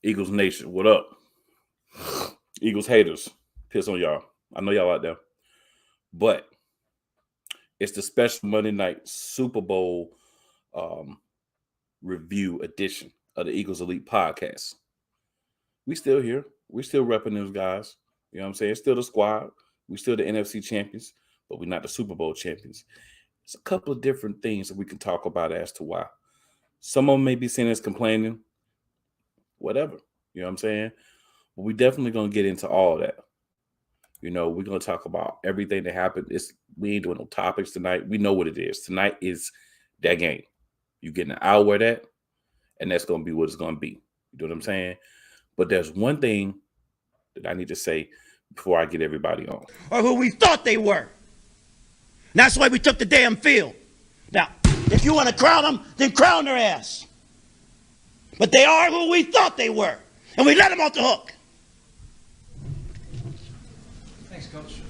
Eagles Nation, what up? Eagles haters, piss on y'all. I know y'all out there. But it's the special Monday night Super Bowl um, review edition of the Eagles Elite podcast. We still here. We still repping those guys. You know what I'm saying? Still the squad. We still the NFC champions, but we're not the Super Bowl champions. It's a couple of different things that we can talk about as to why. Some of them may be seen as complaining, whatever. You know what I'm saying? But we definitely gonna get into all of that. You know, we're gonna talk about everything that happened. We ain't doing no topics tonight. We know what it is. Tonight is that game. You getting an hour of that, and that's gonna be what it's gonna be. You know what I'm saying? But there's one thing that I need to say before I get everybody on. Or who we thought they were. And that's why we took the damn field. Now, if you want to crown them, then crown their ass. But they are who we thought they were. And we let them off the hook. Thanks, Coach.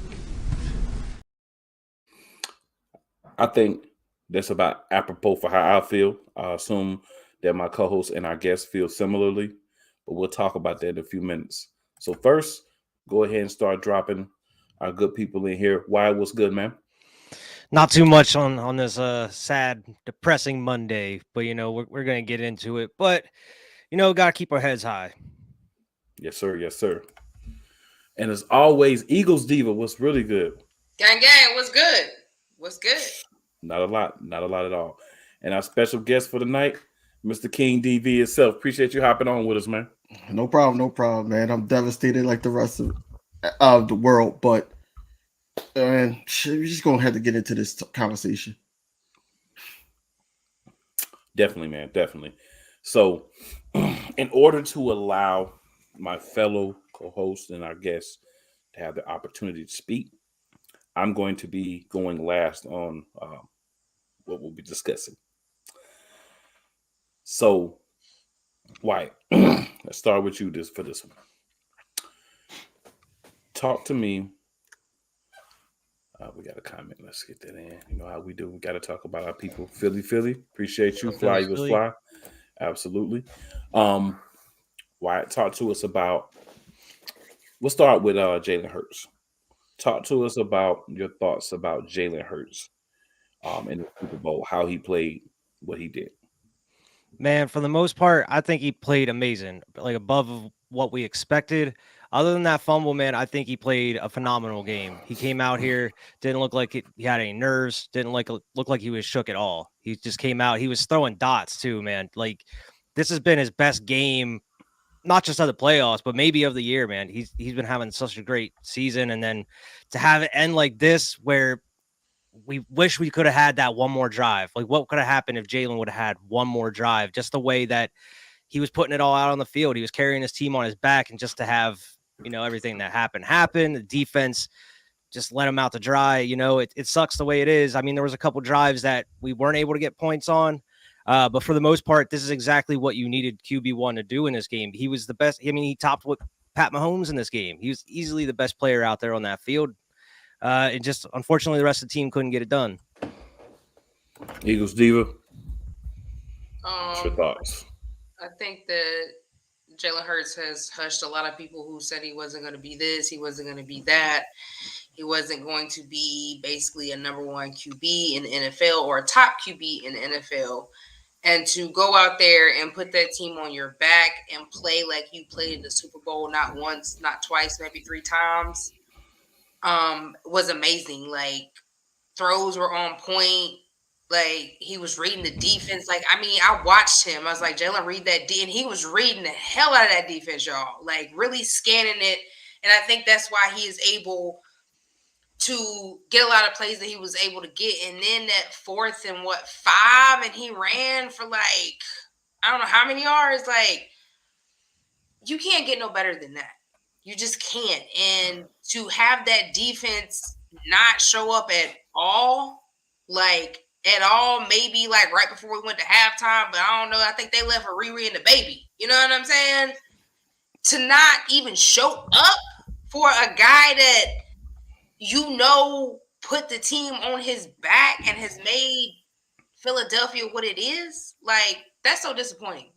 I think that's about apropos for how I feel. I assume that my co-host and our guests feel similarly, but we'll talk about that in a few minutes. So first, go ahead and start dropping our good people in here. Wyatt, what's good, man? Not too much on this sad, depressing Monday, but we're gonna get into it. But gotta keep our heads high. Yes, sir. Yes, sir. And as always, Eagles Diva, what's really good? Gang, gang, what's good? What's good? Not a lot at all. And our special guest for the night, Mr. King DV itself. Appreciate you hopping on with us, man. No problem, man. I'm devastated like the rest of the world, but we're just gonna have to get into this conversation. Definitely, man. Definitely. So, in order to allow my fellow co-hosts and our guests to have the opportunity to speak, I'm going to be going last on what we'll be discussing. So, Wyatt, let's start with you for this one. Talk to me. We got a comment. Let's get that in. You know how we do. We got to talk about our people. Philly. Appreciate you. Fly Eagles Fly. Absolutely. Wyatt, talk to us about. We'll start with Jalen Hurts. Talk to us about your thoughts about Jalen Hurts in the Super Bowl, how he played, what he did. Man, for the most part, I think he played amazing, like above what we expected. Other than that fumble, man, I think he played a phenomenal game. He came out here, didn't look like he had any nerves, didn't look like he was shook at all. He just came out. He was throwing dots too, man. Like this has been his best game, not just of the playoffs, but maybe of the year, man. He's been having such a great season, and then to have it end like this, where we wish we could have had that one more drive. Like what could have happened if Jalen would have had one more drive? Just the way that he was putting it all out on the field. He was carrying his team on his back, and just to have everything that happened. The defense just let him out to dry. It sucks the way it is. I mean, there was a couple drives that we weren't able to get points on. But for the most part, this is exactly what you needed QB1 to do in this game. He was the best. I mean, he topped with Pat Mahomes in this game. He was easily the best player out there on that field. And just, unfortunately, the rest of the team couldn't get it done. Eagles Diva, what's your thoughts? I think that Jalen Hurts has hushed a lot of people who said he wasn't going to be this, he wasn't going to be that. He wasn't going to be basically a number one QB in the NFL or a top QB in the NFL. And to go out there and put that team on your back and play like you played in the Super Bowl, not once, not twice, maybe 3 times, was amazing. Like, throws were on point. Like, he was reading the defense. Like, I mean, I watched him. I was like, Jalen, read that D. And he was reading the hell out of that defense, y'all. Like, really scanning it. And I think that's why he is able to get a lot of plays that he was able to get. And then that 4th and 5, and he ran for like, I don't know how many yards. Like, you can't get no better than that. You just can't. And to have that defense not show up at all, maybe like right before we went to halftime, but I don't know. I think they left for Riri and the baby. You know what I'm saying? To not even show up for a guy that put the team on his back and has made Philadelphia what it is, like, that's so disappointing.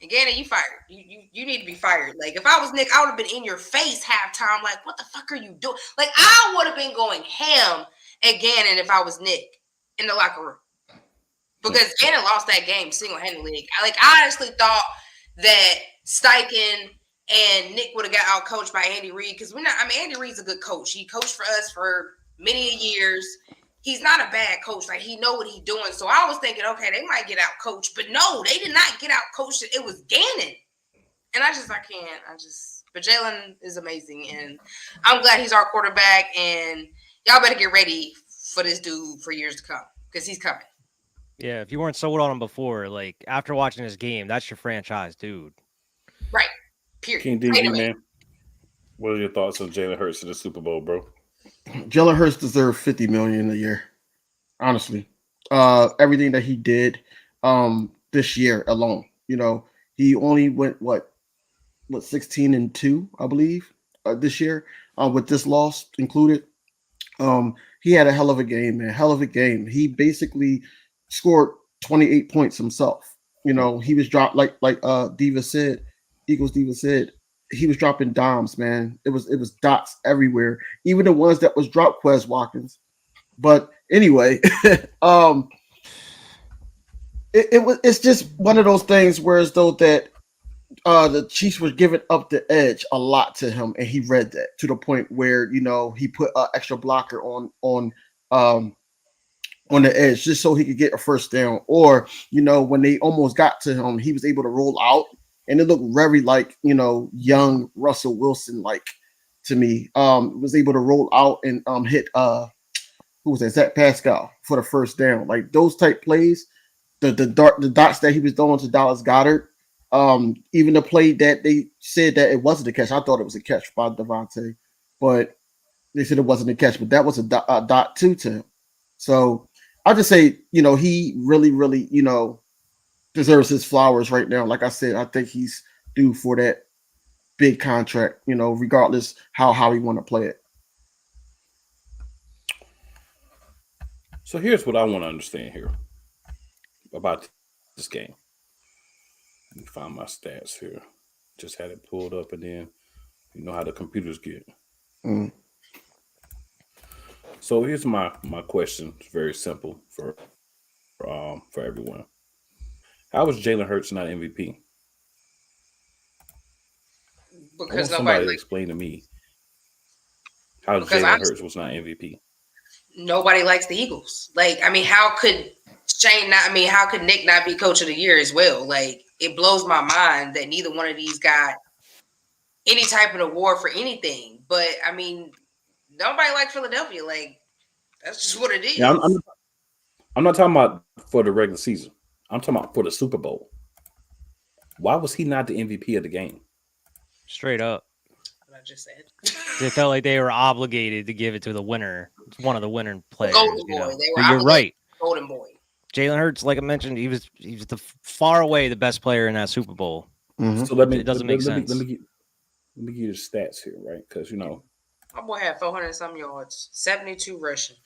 And Gannon, you fired. You need to be fired. Like if I was Nick, I would have been in your face halftime. Like, what the fuck are you doing? Like I would have been going ham at Gannon if I was Nick in the locker room. Because Gannon lost that game single-handedly. Like I honestly thought that Steichen and Nick would have got out coached by Andy Reid because Andy Reid's a good coach. He coached for us for many years. He's not a bad coach. Like he know what he's doing. So I was thinking, okay, they might get out coached, but no, they did not get out coached. It was Gannon, and I can't. But Jalen is amazing, and I'm glad he's our quarterback. And y'all better get ready for this dude for years to come because he's coming. Yeah, if you weren't sold on him before, like after watching this game, that's your franchise, dude. Right. Period. King DB, man. What are your thoughts on Jalen Hurts in the Super Bowl, bro? Jalen Hurts deserved $50 million a year. Honestly, everything that he did this year alone, he only went what 16-2, I believe, this year with this loss included. He had a hell of a game, man. Hell of a game. He basically scored 28 points himself. He was dropped like Diva said, Eagles Diva said, he was dropping dimes, man. It was dots everywhere, even the ones that was dropped Quez Watkins. But anyway, it's just one of those things where as though that the Chiefs were giving up the edge a lot to him, and he read that to the point where he put an extra blocker on the edge just so he could get a first down. Or when they almost got to him, he was able to roll out. And it looked very like, young Russell Wilson, like to me. Was able to roll out and hit who was that? Zach Pascal for the first down. Like those type plays, the dots that he was throwing to Dallas Goedert. Even the play that they said that it wasn't a catch. I thought it was a catch by Devontae, but they said it wasn't a catch. But that was a dot too to him. So I'll just say, he really, really, deserves his flowers right now. Like I said, I think he's due for that big contract, regardless how he want to play it. So here's what I want to understand here about this game. Let me find my stats here. Just had it pulled up, and then you know how the computers get. Mm. So here's my question. It's very simple for everyone. How was Jalen Hurts not MVP? Because somebody nobody explain to me how Jalen Hurts was not MVP. Nobody likes the Eagles. Like, how could how could Nick not be coach of the year as well? Like, it blows my mind that neither one of these got any type of award for anything. But nobody likes Philadelphia. Like, that's just what it is. Yeah, I'm not talking about for the regular season. I'm talking about for the Super Bowl. Why was he not the MVP of the game? Straight up. What I just said. They felt like they were obligated to give it to the winner. It's one of the winning players. Golden Boy. They were you're right. Golden Boy. Jalen Hurts, like I mentioned, he was the far away the best player in that Super Bowl. Mm-hmm. So it doesn't make sense. Let me give you the stats here, right? Because my boy had 400 some yards, 72 rushing.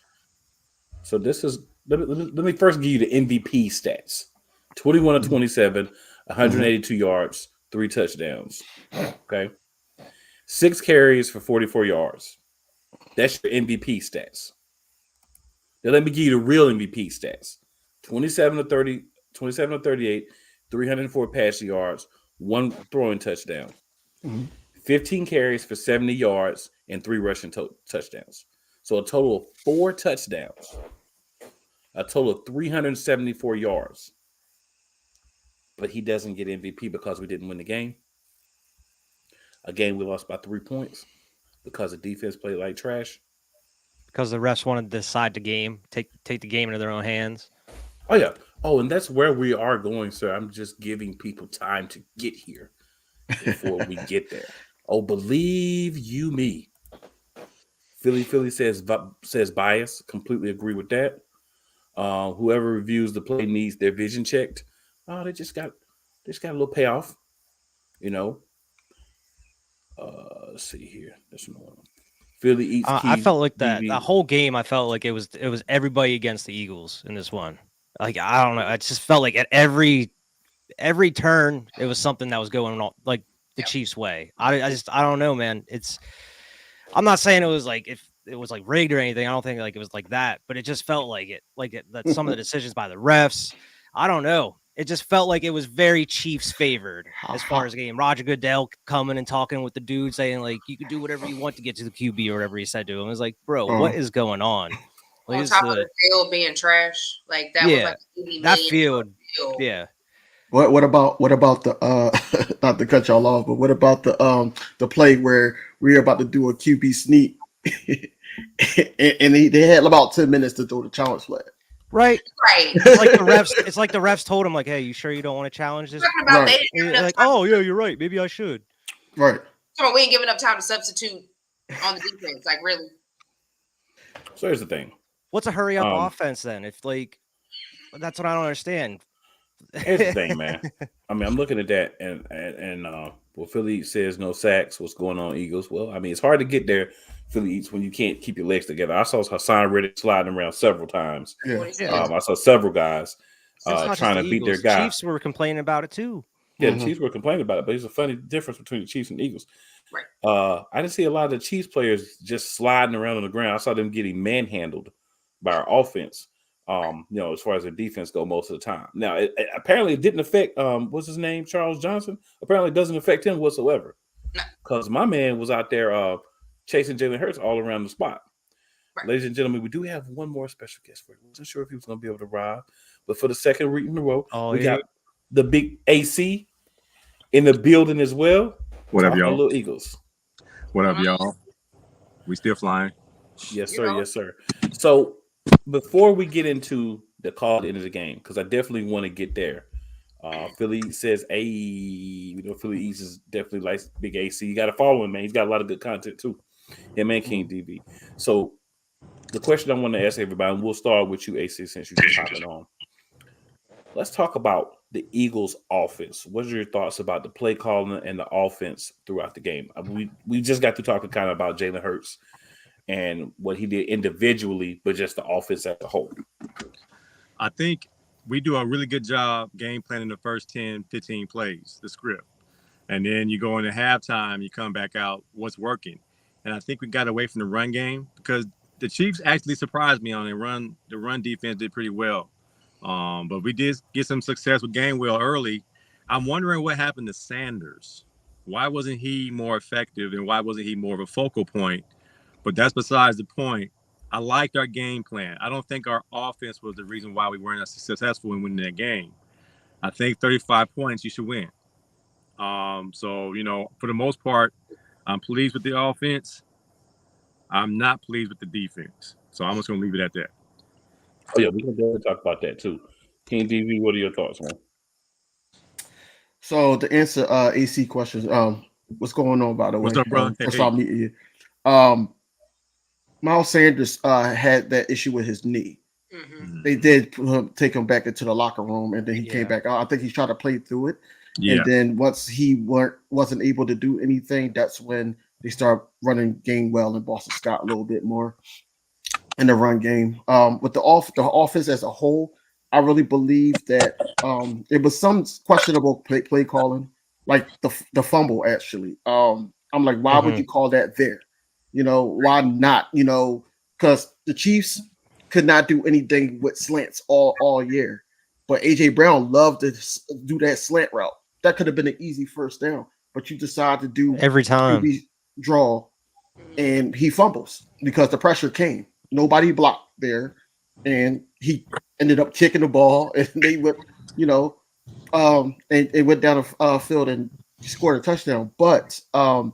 So this is let me first give you the MVP stats: 21 of 27, 182 yards, 3 touchdowns. Okay, 6 carries for 44 yards. That's your MVP stats. Then let me give you the real MVP stats: 27 of 38, 304 passing yards, 1 throwing touchdown, 15 carries for 70 yards, and 3 rushing touchdowns. So a total of 4 touchdowns, a total of 374 yards. But he doesn't get MVP because we didn't win the game. A game we lost by 3 points because the defense played like trash. Because the refs wanted to decide the game, take the game into their own hands. Oh, yeah. Oh, and that's where we are going, sir. I'm just giving people time to get here before we get there. Oh, believe you me. Philly says bias. Completely agree with that. Whoever reviews the play needs their vision checked. Oh, they just got a little payoff. Let's see here. There's another one. Philly eats. I felt like that the whole game. I felt like it was everybody against the Eagles in this one. Like I don't know. I just felt like at every every turn it was something that was going on like the Chiefs' way. I don't know, man. I'm not saying it was like if it was like rigged or anything. I don't think like it was like that, but it just felt like it that some of the decisions by the refs. I don't know. It just felt like it was very Chiefs favored as far as the game. Roger Goodell coming and talking with the dude saying like you can do whatever you want to get to the QB or whatever he said to him. It was like, bro, what is going on? Like, on top of the field being trash, like that was like that field. Yeah. What about the not to cut y'all off, but what about the play where we were about to do a QB sneak and they had about 10 minutes to throw the challenge flag. Right. It's like the refs told him, like, hey, you sure you don't want to challenge this? Right. Like, oh yeah, you're right. Maybe I should. Right. Come on, we ain't giving up time to substitute on the defense. Like, really. So here's the thing. What's a hurry up offense then? If like that's what I don't understand. Here's the thing, man. I mean, I'm looking at that and well, Philly says no sacks. What's going on, Eagles? Well, I mean, it's hard to get there, Philly Eats, when you can't keep your legs together. I saw Hassan Reddick sliding around several times. Yeah. I saw several guys trying to beat their guy. The Chiefs were complaining about it too. Yeah, the Chiefs were complaining about it, but there's a funny difference between the Chiefs and Eagles. Right. I didn't see a lot of the Chiefs players just sliding around on the ground. I saw them getting manhandled by our offense. As far as their defense go most of the time. Now, apparently it didn't affect what's his name, Charles Johnson. Apparently it doesn't affect him whatsoever. Because my man was out there chasing Jalen Hurts all around the spot. Right. Ladies and gentlemen, we do have one more special guest for you. I wasn't sure if he was going to be able to arrive, but for the second week in a row, we got the big AC in the building as well. What up, y'all? Little Eagles. What up, y'all? We still flying? Yes, sir. Yes, sir. So before we get into the call at the end of the game, because I definitely want to get there. Philly says, Philly East is definitely like big AC. You got to follow him, man. He's got a lot of good content too. Him and King DB. So the question I want to ask everybody, and we'll start with you, AC, since you just hopping on. Let's talk about the Eagles' offense. What are your thoughts about the play calling and the offense throughout the game? We just got to talking kind of about Jalen Hurts and what he did individually, but just the offense as a whole. I think we do a really good job game planning the first 10, 15 plays, the script. And then you go into halftime, you come back out, what's working. And I think we got away from the run game because the Chiefs actually surprised me on the run. The run defense did pretty well. But we did get some success with Gainwell early. I'm wondering what happened to Sanders. Why wasn't he more effective and why wasn't he more of a focal point? But that's besides the point. I liked our game plan. I don't think our offense was the reason why we weren't as successful in winning that game. I think 35 points, you should win. So, for the most part, I'm pleased with the offense. I'm not pleased with the defense. So I'm just going to leave it at that. Oh, yeah, we can definitely talk about that, too. King DV, what are your thoughts, man? So to answer AC questions, what's going on, by the way? What's up, bro? First of all, meeting you. Miles Sanders had that issue with his knee. Mm-hmm. They did take him back into the locker room, and then he came back out. I think he's trying to play through it. Yeah. And then once he wasn't able to do anything, that's when they start running Gainwell and Boston Scott a little bit more in the run game. With the offense as a whole, I really believe that it was some questionable play calling, like the fumble, actually. I'm like, why would you call that there? Why not? Because the Chiefs could not do anything with slants all year. But AJ Brown loved to do that slant route. That could have been an easy first down. But you decide to do every time draw, and he fumbles because the pressure came. Nobody blocked there, and he ended up kicking the ball, and they went, and it went down the field and scored a touchdown. But a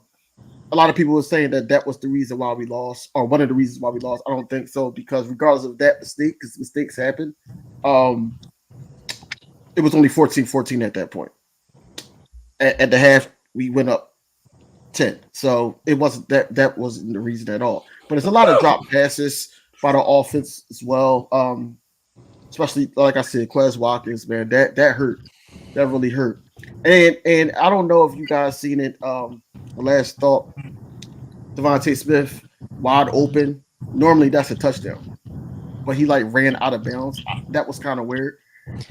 lot of people were saying that was the reason why we lost, or one of the reasons why we lost. I don't think so, because regardless of that mistake, because mistakes happen, it was only 14-14 at that point. At the half, we went up 10. So it wasn't that wasn't the reason at all. But it's a lot of drop passes by the offense as well. Especially, like I said, Quez Watkins, man, that hurt. That really hurt. And I don't know if you guys seen it. The last thought, Devontae Smith wide open. Normally that's a touchdown, but he ran out of bounds. That was kind of weird.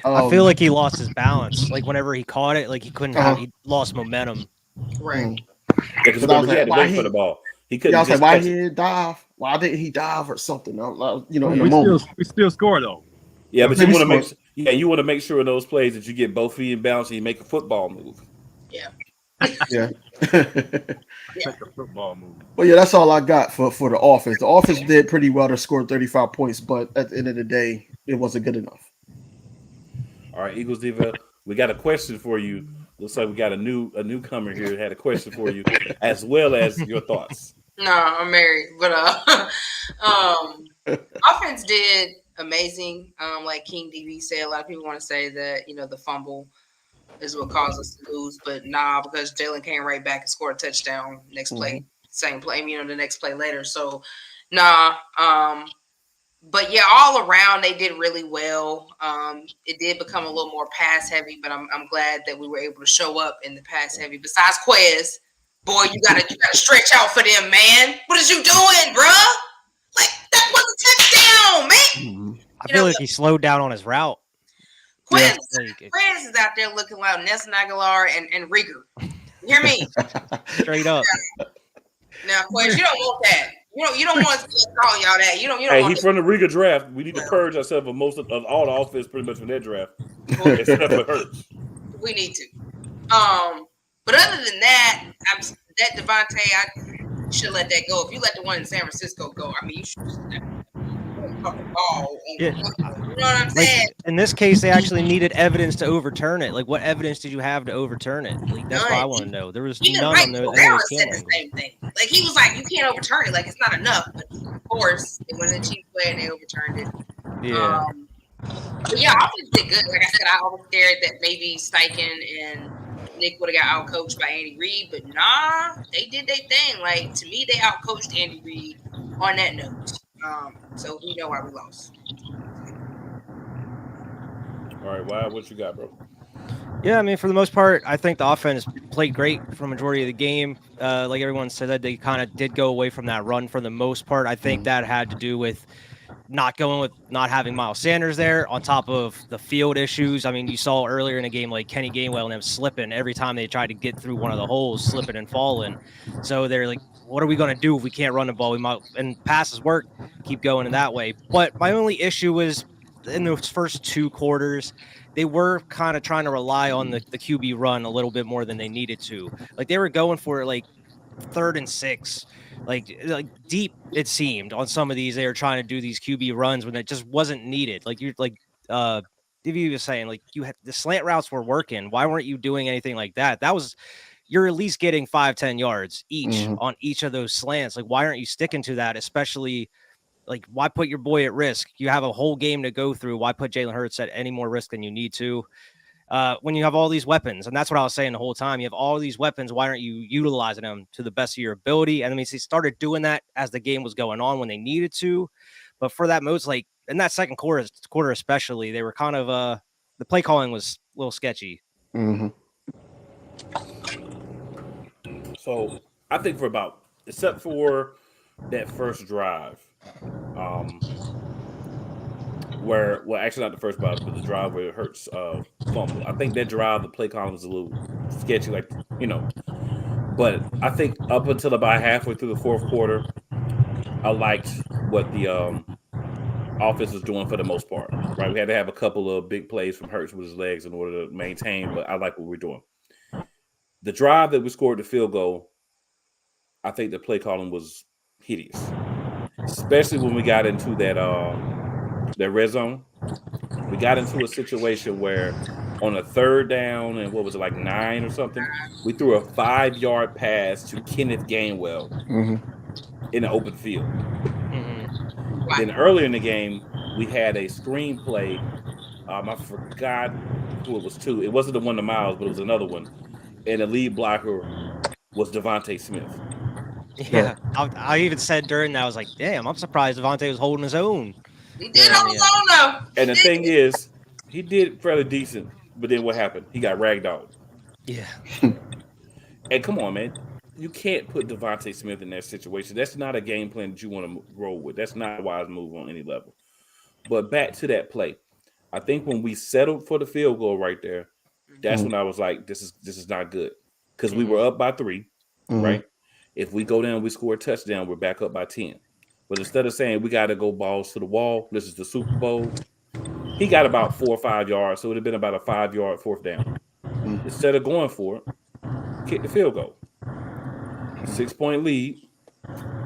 I feel like he lost his balance. Like whenever he caught it, like he couldn't have. He lost momentum. Right. Because remember, he had to wait for the ball. He couldn't. I was just like, why catch he it. didn't dive? Why didn't he dive or something? You know, in the we moment. still score though. Yeah, but Maybe you want to make score. you want to make sure in those plays that you get both feet in balance and you make a football move. Yeah. Yeah. Like a football move. Well, yeah, that's all I got for the offense. The offense did pretty well to score 35 points, but at the end of the day, it wasn't good enough. All right, Eagles Diva, we got a question for you. Looks like we got a newcomer here that had a question for you, as well as your thoughts. No, I'm married, but offense did amazing. Like King DB said, a lot of people want to say that the fumble is what caused us to lose, but nah, because Jalen came right back and scored a touchdown next play, same play, the next play later. So nah, but yeah, all around they did really well. It did become a little more pass heavy, but I'm glad that we were able to show up in the pass heavy. Besides Quez, boy, you gotta stretch out for them, man. What is you doing, bruh? Like that was a touchdown, man. I feel like he slowed down on his route. Quez is out there looking like Nelson Aguilar and Rieger. You hear me? Straight up. Now, Quez, you don't want that. You don't want to call y'all that. You don't Hey, want he's from the Riga draft. We need to purge ourselves of most of all the offense pretty much from that draft. Except for Hurts. We need to. But other than that, that Devontae, I should let that go. If you let the one in San Francisco go, I mean, you should just fucking ball. Yeah. You know what I'm saying? In this case, they actually needed evidence to overturn it. Like, what evidence did you have to overturn it? Like, that's what I want to know. There was Even none Mike on those Pereira said cameras. the same thing. Like, he was like, you can't overturn it. Like, it's not enough. But of course, it was a cheap play and they overturned it. Yeah. But yeah, offense did good. Like I said, I was scared that maybe Steichen and Nick would have got outcoached by Andy Reid, but nah, they did their thing. Like, to me, they outcoached Andy Reid on that note. So we know why we lost. All right, Wild, what you got, bro? Yeah, I mean, for the most part, I think the offense played great for the majority of the game. Like everyone said, that they kind of did go away from that run for the most part. I think that had to do with not having Miles Sanders there, on top of the field issues. I mean, you saw earlier in the game, like Kenny Gainwell and them slipping every time they tried to get through one of the holes, slipping and falling. So they're like, what are we going to do if we can't run the ball? We might, and passes work, keep going in that way. But my only issue was in those first two quarters, they were kind of trying to rely on the QB run a little bit more than they needed to. Like, they were going for like 3rd and 6, like deep, it seemed, on some of these. They were trying to do these QB runs when it just wasn't needed. Like, you're like Divvy was saying, like, you had the slant routes were working. Why weren't you doing anything like that? You're at least getting 5-10 yards each on each of those slants. Like, why aren't you sticking to that? Especially, like, why put your boy at risk? You have a whole game to go through. Why put Jalen Hurts at any more risk than you need to? When you have all these weapons, and that's what I was saying the whole time. You have all these weapons. Why aren't you utilizing them to the best of your ability? And I mean, they started doing that as the game was going on when they needed to. But for that most, like in that second quarter especially, they were kind of the play calling was a little sketchy. So I think except for that first drive, actually not the first drive, but the drive where it Hurts fumble. I think that drive, the play calling was a little sketchy, like, But I think up until about halfway through the fourth quarter, I liked what the offense was doing for the most part. Right, we had to have a couple of big plays from Hurts with his legs in order to maintain, but I like what we're doing. The drive that we scored the field goal, I think the play calling was hideous, especially when we got into that red zone. We got into a situation where on a 3rd down and what was it, like 9 or something, we threw a 5-yard pass to Kenneth Gainwell in the open field. Then earlier in the game, we had a screenplay. I forgot who it was to. It wasn't the one to Miles, but it was another one. And the lead blocker was Devontae Smith. Yeah, I even said during that, I was like, damn, I'm surprised Devontae was holding his own. He did hold his own, though. And the thing is, he did fairly decent, but then what happened? He got ragdolled. Yeah. And come on, man. You can't put Devontae Smith in that situation. That's not a game plan that you want to roll with. That's not a wise move on any level. But back to that play. I think when we settled for the field goal right there, that's Mhm. when I was like, this is not good. Because we were up by 3, Mhm. right? If we go down, we score a touchdown, we're back up by 10. But instead of saying we got to go balls to the wall, this is the Super Bowl, he got about 4 or 5 yards. So it would have been about a 5-yard fourth down. Mhm. Instead of going for it, kick the field goal. 6-point lead.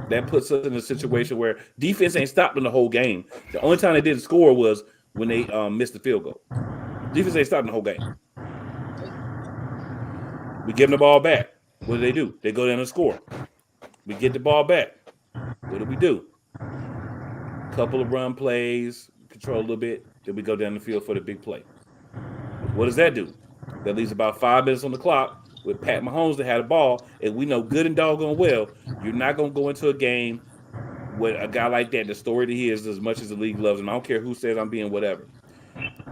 That puts us in a situation where defense ain't stopped in the whole game. The only time they didn't score was when they missed the field goal. Defense ain't stopped the whole game. We give them the ball back. What do? They go down and score. We get the ball back. What do? Couple of run plays, control a little bit, then we go down the field for the big play. What does that do? That leaves about 5 minutes on the clock with Pat Mahomes that had a ball, and we know good and doggone well you're not going to go into a game with a guy like that, the story that he is, as much as the league loves him. I don't care who says I'm being whatever.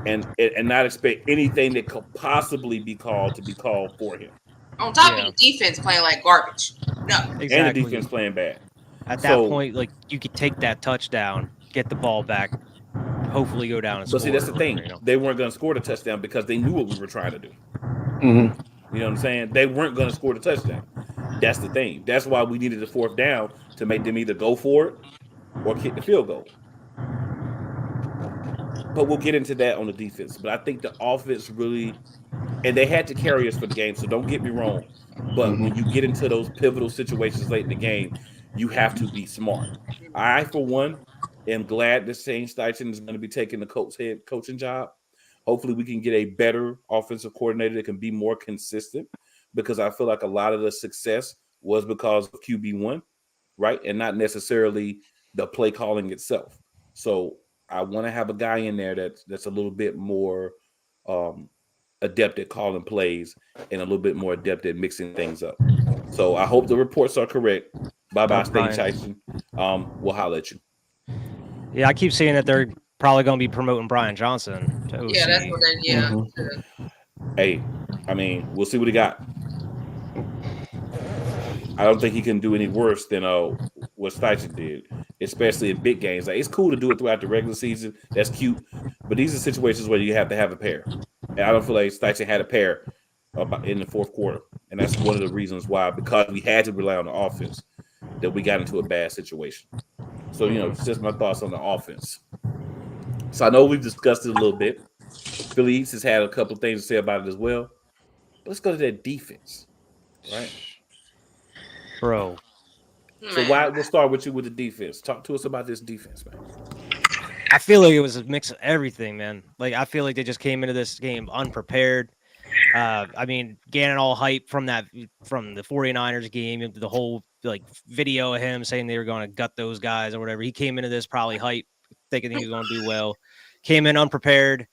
And not expect anything that could possibly be called to be called for him. On top of the defense playing like garbage. No. Exactly. And the defense playing bad. At that point, like, you could take that touchdown, get the ball back, hopefully go down and score. But see, that's the thing. They weren't going to score the touchdown because they knew what we were trying to do. Mhm. You know what I'm saying? They weren't going to score the touchdown. That's the thing. That's why we needed the fourth down to make them either go for it or kick the field goal. But we'll get into that on the defense. But I think the offense really, and they had to carry us for the game, so don't get me wrong. But when you get into those pivotal situations late in the game, you have to be smart. I, for one, am glad that Shane Steichen is going to be taking the head coaching job. Hopefully we can get a better offensive coordinator that can be more consistent, because I feel like a lot of the success was because of QB1, right? And not necessarily the play calling itself. So I want to have a guy in there that's a little bit more adept at calling plays and a little bit more adept at mixing things up. So I hope the reports are correct. Bye-bye, State Tyson. We'll holler at you. Yeah, I keep seeing that they're probably going to be promoting Brian Johnson to OC. Yeah, that's what Hey, I mean, we'll see what he got. I don't think he can do any worse than what Steichen did, especially in big games. Like, it's cool to do it throughout the regular season. That's cute. But these are situations where you have to have a pair. And I don't feel like Steichen had a pair in the fourth quarter. And that's one of the reasons why, because we had to rely on the offense, that we got into a bad situation. So, it's just my thoughts on the offense. So I know we've discussed it a little bit. Philly Eats has had a couple of things to say about it as well. But let's go to that defense, right? Bro. So we'll start with you with the defense. Talk to us about this defense, man. I feel like it was a mix of everything, man. Like, I feel like they just came into this game unprepared. I mean, Gannon all hype from the 49ers game, the whole video of him saying they were going to gut those guys or whatever. He came into this probably hype, thinking he was going to do well. Came in unprepared.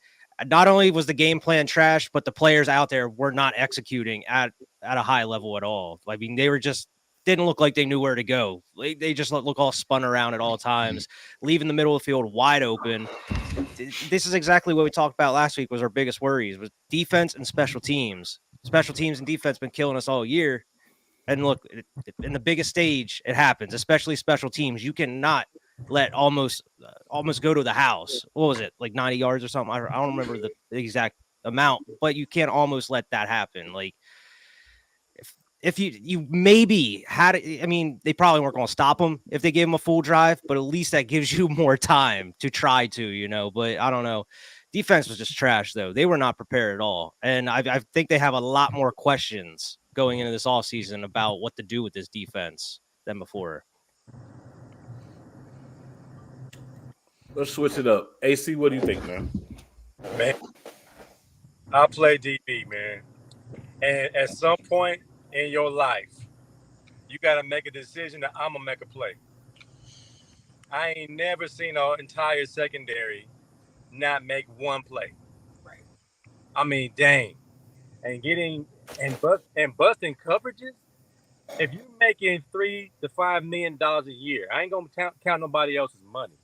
Not only was the game plan trash, but the players out there were not executing at a high level at all. I mean, they were just didn't look like they knew where to go. They just look all spun around at all times, leaving the middle of the field wide open. This is exactly what we talked about last week was our biggest worries was defense and special teams. Special teams and defense been killing us all year. And look, in the biggest stage, it happens, especially special teams. You cannot let almost go to the house. What was it, like 90 yards or something? I don't remember the exact amount, but you can't almost let that happen. Like, if you maybe had it, I mean, they probably weren't going to stop them if they gave them a full drive, but at least that gives you more time to try to, but I don't know. Defense was just trash, though. They were not prepared at all. And I think they have a lot more questions going into this offseason about what to do with this defense than before. Let's switch it up. AC, what do you think, man? Man, I play DB, man. And at some point in your life, you got to make a decision that I'm going to make a play. I ain't never seen an entire secondary not make one play. Right. I mean, dang. And busting coverages, if you're making $3 to $5 million a year, I ain't going to count nobody else's money.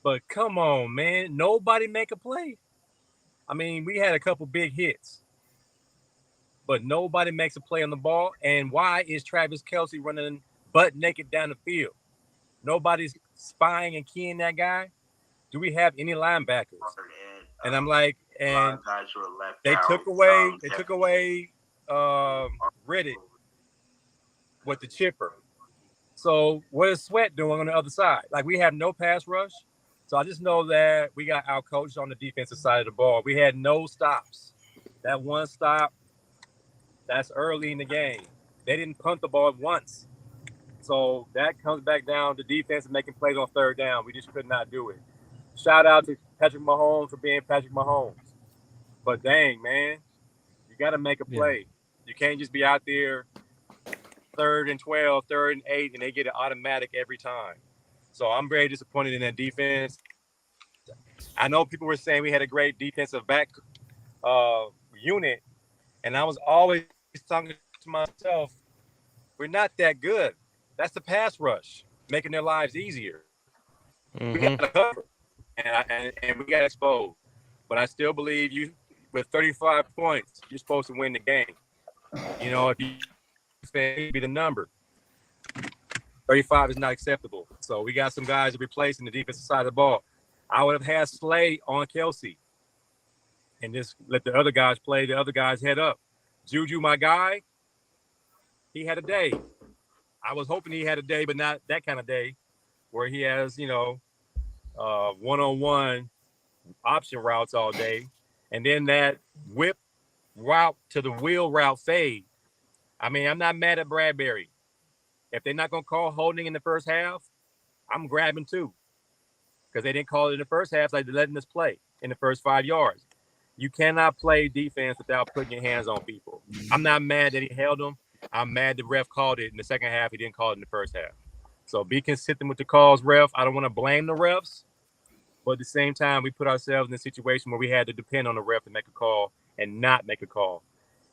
But come on, man. Nobody make a play. I mean, we had a couple big hits. But nobody makes a play on the ball. And why is Travis Kelce running butt naked down the field? Nobody's spying and keying that guy. do we have any linebackers? And I'm like, and they took away Riddick with the chipper. So what is Sweat doing on the other side? Like, we have no pass rush. So I just know that we got outcoached on the defensive side of the ball. We had no stops. That one stop, that's early in the game. They didn't punt the ball once. So that comes back down to defense and making plays on third down. We just could not do it. Shout out to Patrick Mahomes for being Patrick Mahomes. But dang, man, you got to make a play. You can't just be out there 3rd and 12, 3rd and 8, and they get it automatic every time. So I'm very disappointed in that defense. I know people were saying we had a great defensive back unit, and I was always talking to myself, we're not that good. That's the pass rush, making their lives easier. We got to cover, and we got exposed. But I still believe you, with 35 points, you're supposed to win the game. You know, if you be the number, 35 is not acceptable. So we got some guys to replace in the defensive side of the ball. I would have had Slay on Kelsey and just let the other guys play, the other guys head up. Juju, my guy, he had a day. I was hoping he had a day, but not that kind of day where he has, you know, one-on-one option routes all day. And then that whip route to the wheel route fade. I mean, I'm not mad at Bradbury. If they're not going to call holding in the first half, I'm grabbing too. Because they didn't call it in the first half, like they're letting us play in the first 5 yards. You cannot play defense without putting your hands on people. I'm not mad that he held them. I'm mad the ref called it in the second half. He didn't call it in the first half. So be consistent with the calls, ref. I don't want to blame the refs. But at the same time, we put ourselves in a situation where we had to depend on the ref to make a call and not make a call.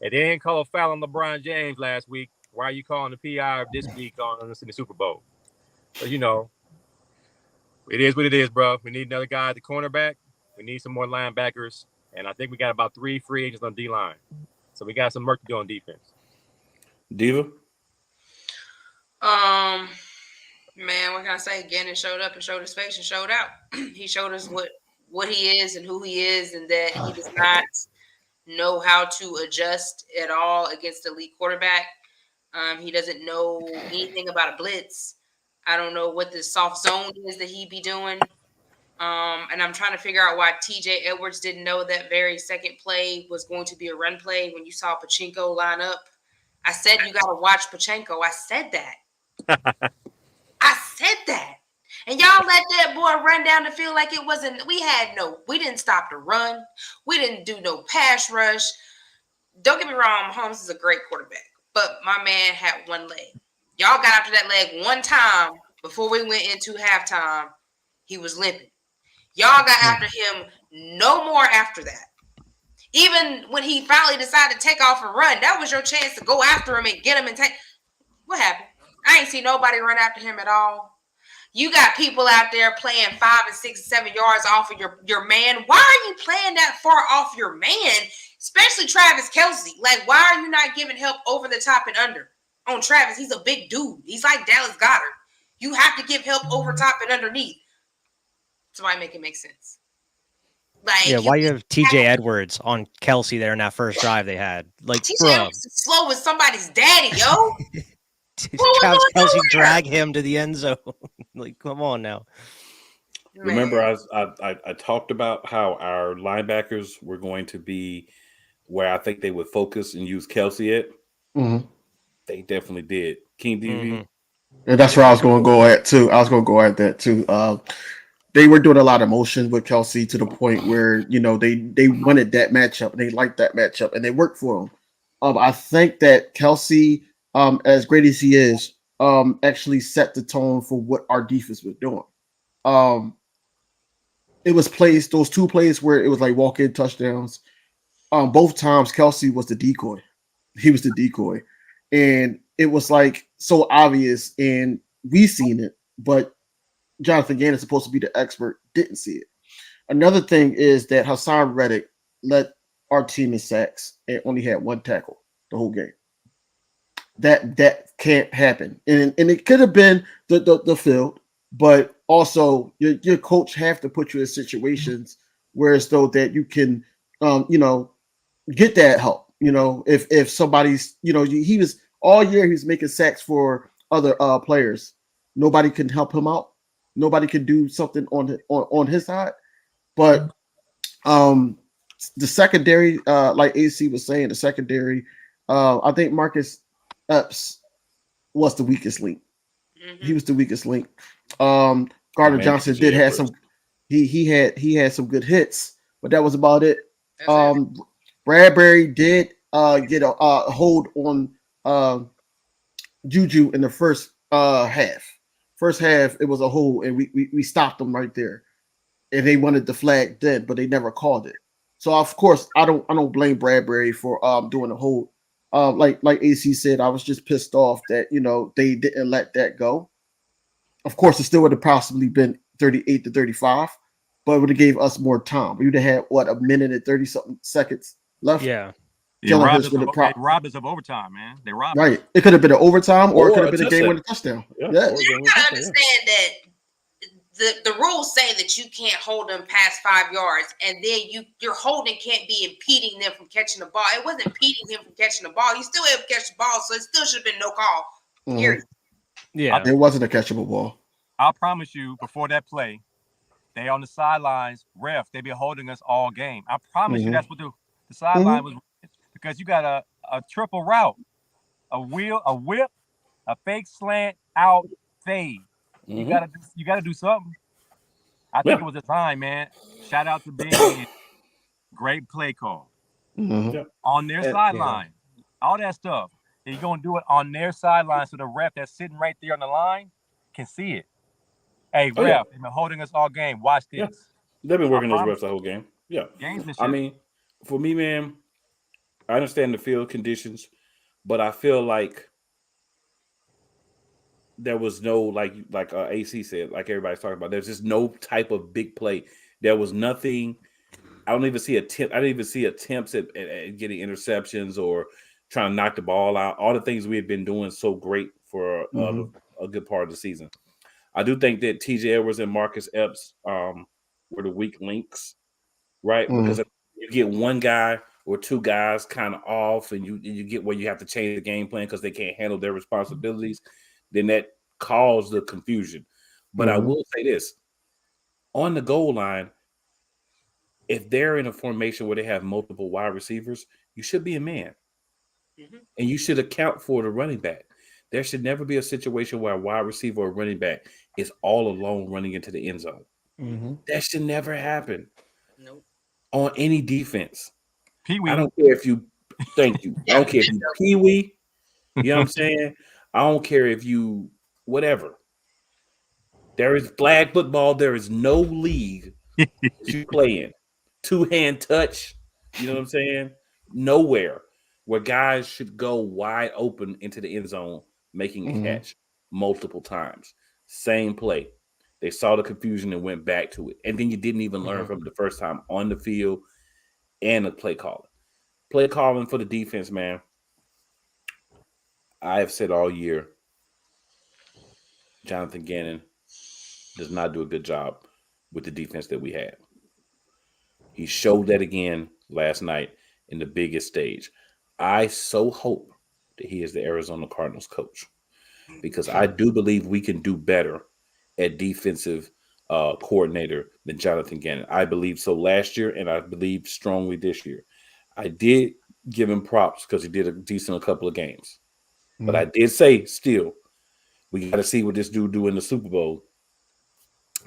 And they didn't call a foul on LeBron James last week. Why are you calling the PI this week on us in the Super Bowl? So, you know, it is what it is, bro. We need another guy at the cornerback. We need some more linebackers. And I think we got about 3 free agents on D-line. So we got some work to do on defense. Diva? Man, what can I say? Gannon showed up and showed his face and showed out. He showed us what he is and who he is, and that he does not know how to adjust at all against elite quarterback. He doesn't know anything about a blitz. I don't know what the soft zone is that he be doing. And I'm trying to figure out why TJ Edwards didn't know that very second play was going to be a run play when you saw Pachenko line up. I said you got to watch Pachenko. I said that. I said that. And y'all let that boy run down the field like it wasn't. We didn't stop the run. We didn't do no pass rush. Don't get me wrong, Mahomes is a great quarterback, but my man had one leg. Y'all got after that leg one time before we went into halftime. He was limping. Y'all got after him no more after that. Even when he finally decided to take off and run, that was your chance to go after him and get him and take. What happened? I ain't see nobody run after him at all. You got people out there playing 5 and 6 and 7 yards off of your man. Why are you playing that far off your man? Especially Travis Kelce. Like, why are you not giving help over the top and under on Travis? He's a big dude. He's like Dallas Goedert. You have to give help over top and underneath. That's why I make it make sense. Like, yeah, why you have TJ Edwards on Kelsey there in that first drive they had? Like, TJ Edwards is slow as somebody's daddy, yo. Travis Kelce drag him to the end zone. Like, come on now. Remember, I talked about how our linebackers were going to be where I think they would focus and use Kelsey at. Mm-hmm. They definitely did. King DV. Mm-hmm. Yeah, that's where I was going to go at too. I was going to go at that too. They were doing a lot of motion with Kelsey to the point where, you know, they wanted that matchup and they liked that matchup and they worked for him. I think that Kelsey, as great as he is, actually set the tone for what our defense was doing. It was plays, those 2 plays where it was like walk-in touchdowns. Both times Kelsey was the decoy. He was the decoy. And it was like so obvious, and we seen it, but Jonathan Gannon is supposed to be the expert, didn't see it. Another thing is that Haason Reddick led our team in sacks and only had 1 tackle the whole game. That can't happen. And it could have been the field, but also your coach have to put you in situations where it's though that you can, get that help. If somebody's, he was all year he was making sacks for other players. Nobody can help him out. Nobody can do something on his side. But the secondary, like AC was saying, the secondary, I think Marcus Epps was the weakest link. He was the weakest link. Gardner Johnson did have some. He had some good hits, but that was about it. Bradbury did get a hold on Juju in the first half. First half, it was a hold, and we stopped them right there. And they wanted the flag then, but they never called it. So of course, I don't blame Bradbury for doing a hold. Like AC said, I was just pissed off that they didn't let that go. Of course, it still would have possibly been 38-35, but it would have gave us more time. We would have had a minute and 30 something seconds left. Yeah. Robbed us of overtime, man. They robbed. Right. It could have been an overtime, or it could have been a game-winning touchdown. You gotta understand that the rules say that you can't hold them past 5 yards, and then your holding can't be impeding them from catching the ball. It wasn't impeding him from catching the ball. He still able to catch the ball, so it still should have been no call. Mm-hmm. Yeah, it wasn't a catchable ball. I'll promise you, before that play, they on the sidelines, ref, they be holding us all game. I promise you, that's what the sideline was, because you got a triple route, a whip, a fake slant, out, fade. You gotta do something. I think it was a time, man. Shout out to Ben. Great play call on their sideline. All that stuff. You're gonna do it on their sideline, so the ref that's sitting right there on the line can see it. Hey, ref, they've been holding us all game. Watch this. Yeah. They've been working those refs the whole game. Yeah. Gamesmanship. I mean, for me, man, I understand the field conditions, but I feel like there was no like AC said, like everybody's talking about. There's just no type of big play. There was nothing. I didn't even see attempts at getting interceptions or trying to knock the ball out. All the things we had been doing so great for a good part of the season. I do think that TJ Edwards and Marcus Epps were the weak links, right? Because if you get one guy or two guys kind of off, and you get where you have to change the game plan because they can't handle their responsibilities, then that caused the confusion. But I will say this: on the goal line, if they're in a formation where they have multiple wide receivers, you should be a man. And you should account for the running back. There should never be a situation where a wide receiver or running back is all alone running into the end zone. That should never happen. Nope. On any defense. Pee-wee. I don't care if you thank you. I don't care if you Pee-wee. You know what I'm saying? I don't care if you whatever. There is flag football. There is no league that you play in. Two-hand touch. You know what I'm saying? Nowhere where guys should go wide open into the end zone making a catch multiple times. Same play. They saw the confusion and went back to it. And then you didn't even learn from the first time on the field and the play calling. Play calling for the defense, man. I have said all year, Jonathan Gannon does not do a good job with the defense that we have. He showed that again last night in the biggest stage. I so hope that he is the Arizona Cardinals coach, because I do believe we can do better at defensive coordinator than Jonathan Gannon. I believe so last year, and I believe strongly this year. I did give him props because he did a decent couple of games. But I did say still, we got to see what this dude do in the Super Bowl.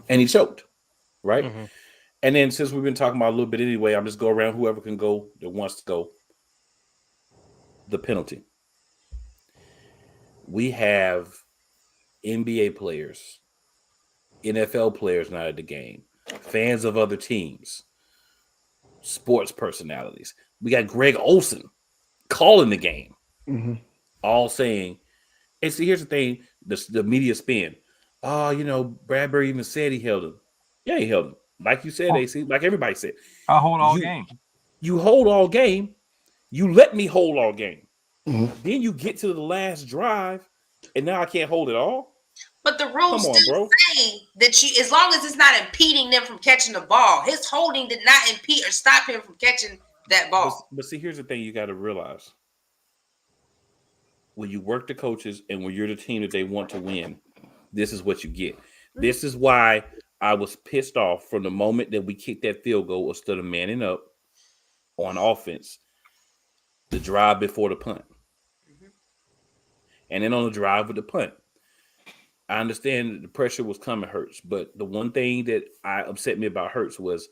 And he choked, right? And then since we've been talking about a little bit anyway, I'm just go around whoever can go that wants to go. The penalty. We have NBA players, NFL players not at the game, fans of other teams, sports personalities. We got Greg Olsen calling the game, all saying, and see, here's the thing, the media spin. Oh, Bradbury even said he held him. Yeah, he held him. Like you said, AC, like everybody said. I hold all game. You hold all game. You let me hold all game. Then you get to the last drive, and now I can't hold it all. But the rules still say that you, as long as it's not impeding them from catching the ball, his holding did not impede or stop him from catching that ball. But see, here's the thing you got to realize. When you work the coaches and when you're the team that they want to win, this is what you get. This is why I was pissed off from the moment that we kicked that field goal instead of manning up on offense, the drive before the punt. And then on the drive with the punt. I understand that the pressure was coming Hurts, but the one thing that upset me about Hurts was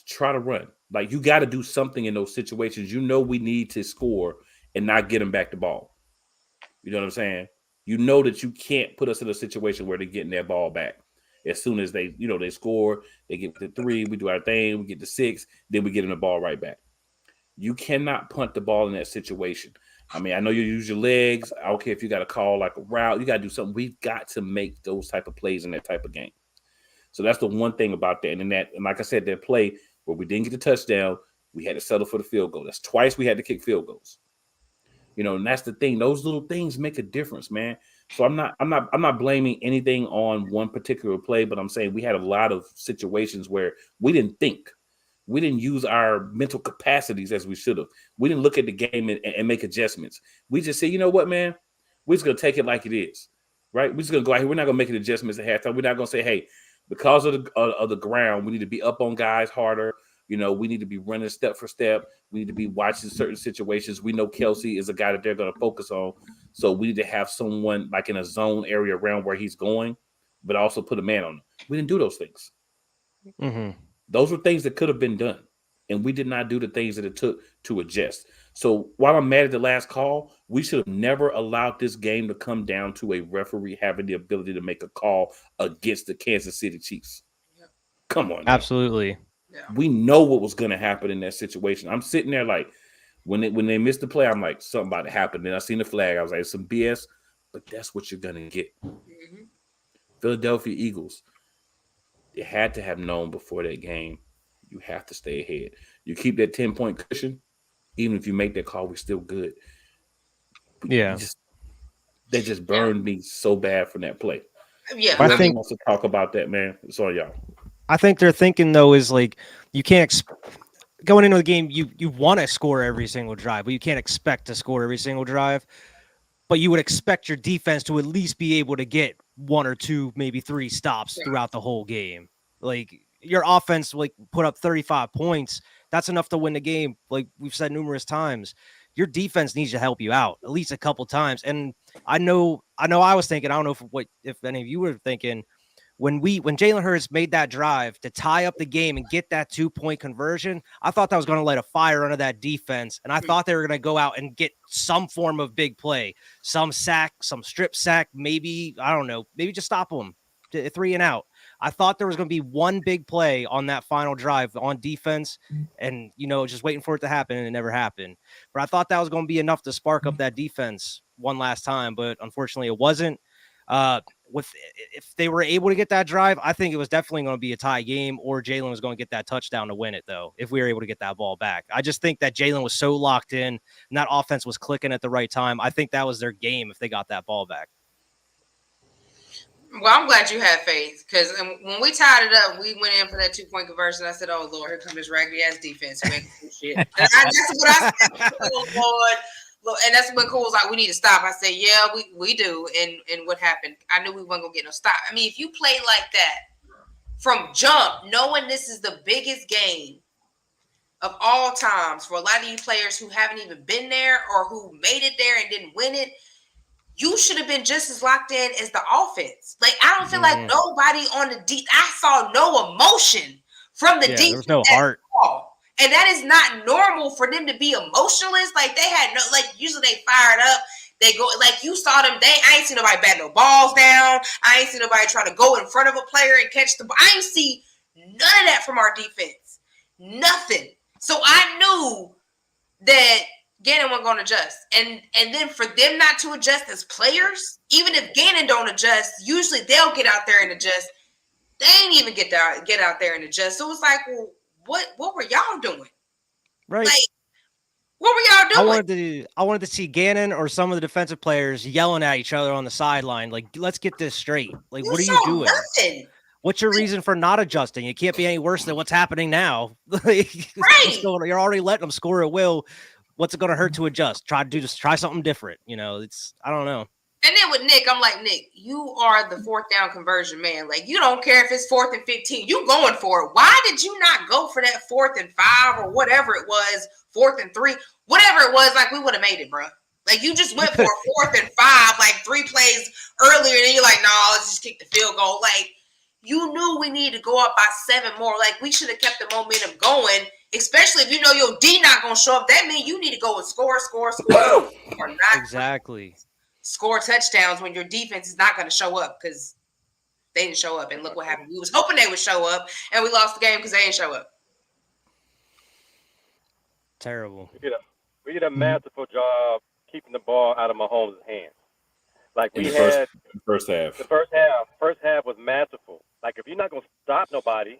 try to run. Like, you got to do something in those situations. You know we need to score and not get them back the ball. You know what I'm saying? You know that you can't put us in a situation where they're getting their ball back. As soon as they score, they get the 3, we do our thing, we get the 6, then we get them the ball right back. You cannot punt the ball in that situation. I mean, I know you use your legs. I don't care if you got to call like a route. You got to do something. We've got to make those type of plays in that type of game. So that's the one thing about that. And like I said, that play where we didn't get the touchdown, we had to settle for the field goal. That's twice we had to kick field goals. And that's the thing. Those little things make a difference, man. So I'm not blaming anything on one particular play, but I'm saying we had a lot of situations where we didn't think. We didn't use our mental capacities as we should have. We didn't look at the game and make adjustments. We just said, you know what, man? We're just going to take it like it is, right? We're just going to go out here. We're not going to make any adjustments at halftime. We're not going to say, hey, because of the ground, we need to be up on guys harder. We need to be running step for step. We need to be watching certain situations. We know Kelsey is a guy that they're going to focus on. So we need to have someone like in a zone area around where he's going, but also put a man on him. We didn't do those things. Mm-hmm. Those were things that could have been done, and we did not do the things that it took to adjust. So while I'm mad at the last call, we should have never allowed this game to come down to a referee having the ability to make a call against the Kansas City Chiefs. Yep. Come on. Absolutely. Yeah. We know what was going to happen in that situation. I'm sitting there like, when they missed the play, I'm like, something about to happen. Then I seen the flag. I was like, it's some BS, but that's what you're going to get. Mm-hmm. Philadelphia Eagles. You had to have known before that game, you have to stay ahead. You keep that 10-point cushion, even if you make that call, we're still good. Yeah. They just burned me so bad from that play. Yeah. I Whoever think wants to talk about that, man, it's on y'all. I think they're thinking, though, is like you can't going into the game, you want to score every single drive, but you can't expect to score every single drive. But you would expect your defense to at least be able to get 1 or 2, maybe 3 stops throughout the whole game. Like, your offense put up 35 points. That's enough to win the game. Like we've said numerous times, your defense needs to help you out at least a couple times. And I know I was thinking, I don't know if any of you were thinking, when Jalen Hurts made that drive to tie up the game and get that 2-point conversion, I thought that was going to light a fire under that defense. And I thought they were going to go out and get some form of big play, some sack, some strip sack, maybe, I don't know, maybe just stop them, 3 and out. I thought there was going to be one big play on that final drive on defense and, just waiting for it to happen, and it never happened. But I thought that was going to be enough to spark up that defense one last time, but unfortunately it wasn't. If they were able to get that drive, I think it was definitely going to be a tie game, or Jalen was going to get that touchdown to win it, though, if we were able to get that ball back. I just think that Jalen was so locked in and that offense was clicking at the right time. I think that was their game if they got that ball back. Well, I'm glad you had faith, because when we tied it up, we went in for that 2-point conversion. I said, "Oh Lord, here comes this raggedy ass defense." Shit. And that's what I said. Oh Lord, and that's when Cole was like, "We need to stop." I said, "Yeah, we do." And what happened? I knew we weren't gonna get no stop. I mean, if you play like that from jump, knowing this is the biggest game of all times for a lot of you players who haven't even been there or who made it there and didn't win it, you should have been just as locked in as the offense. Like, I don't feel like nobody on the deep. I saw no emotion from the defense. There was no heart. And that is not normal for them to be emotionless. Like, they had no, like, usually they fired up. They go, like, you saw them. I ain't seen nobody bat no balls down. I ain't seen nobody trying to go in front of a player and catch the ball. I ain't see none of that from our defense. Nothing. So I knew that Gannon wasn't going to adjust. And then for them not to adjust as players, even if Gannon don't adjust, usually they'll get out there and adjust. They ain't even get out there and adjust. So it was like, well, what were y'all doing? Right. Like, what were y'all doing? I wanted to see Gannon or some of the defensive players yelling at each other on the sideline. Like, let's get this straight. Like, what are you saw doing? nothing. What's your reason for not adjusting? It can't be any worse than what's happening now. Like, Right. you're already letting them score at will. What's it going to hurt to adjust? Try something different. You know, I don't know. And then with Nick, I'm like, Nick, you are the fourth down conversion man. Like, you don't care if it's 4th and 15. You going for it. Why did you not go for that 4th and 5 or whatever it was, 4th and 3, whatever it was? Like, we would have made it, bro. Like, you just went for a 4th and 5, like 3 plays earlier, and then you're like, no, let's just kick the field goal. Like, you knew we needed to go up by 7 more. Like, we should have kept the momentum going, especially if you know your D not going to show up. That means you need to go and score, or not Exactly. score touchdowns when your defense is not going to show up because they didn't show up. And look what happened. We was hoping they would show up, and we lost the game because they didn't show up. Terrible. We did a masterful job keeping the ball out of Mahomes' hands. Like In we the had first half. the first half was masterful. Like if you're not going to stop nobody,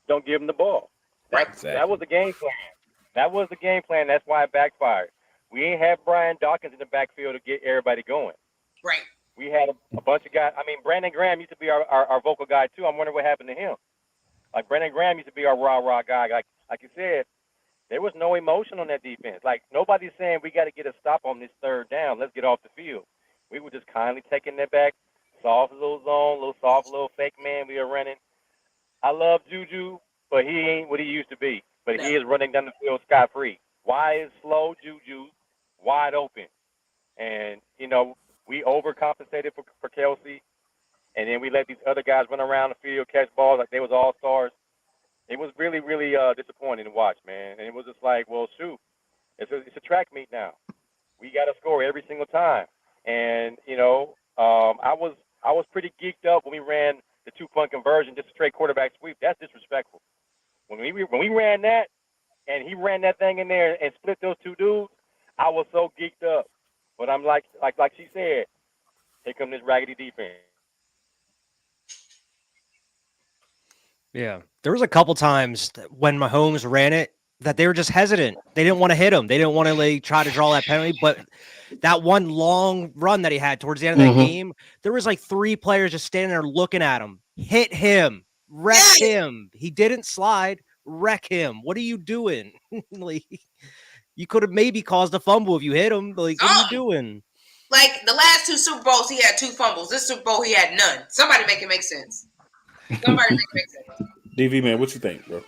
don't give them the ball. Right. That was the game plan. That's why it backfired. We ain't have Brian Dawkins in the backfield to get everybody going. Right. We had a bunch of guys. I mean, Brandon Graham used to be our vocal guy too. I'm wondering what happened to him. Like Brandon Graham used to be our rah guy. Like you said, there was no emotion on that defense. Like nobody's saying we got to get a stop on this 3rd down. Let's get off the field. We were just kindly taking it back, soft little zone, little fake man we were running. I love Juju, but he ain't what he used to be. But he is running down the field scot-free. Why is slow Juju wide open? And, you know, we overcompensated for Kelsey, and then we let these other guys run around the field, catch balls like they was all-stars. It was really, really disappointing to watch, man. And it was just like, well, shoot, it's a track meet now. We got to score every single time. And, you know, I was pretty geeked up when we ran the 2-point conversion, just a straight quarterback sweep. That's disrespectful. When we ran that, and he ran that thing in there and split those 2 dudes, I was so geeked up. But I'm like she said, here come this raggedy defense. Yeah. There was a couple times when Mahomes ran it that they were just hesitant. They didn't want to hit him. They didn't want to like try to draw that penalty. But that one long run that he had towards the end of that game, there was like 3 players just standing there looking at him. Hit him. Wreck him. He didn't slide. Wreck him. What are you doing? Like, you could have maybe caused a fumble if you hit him. Like, what are you doing? Like the last 2 Super Bowls, he had 2 fumbles. This Super Bowl, he had none. Somebody make it make sense. DV man, what you think, bro?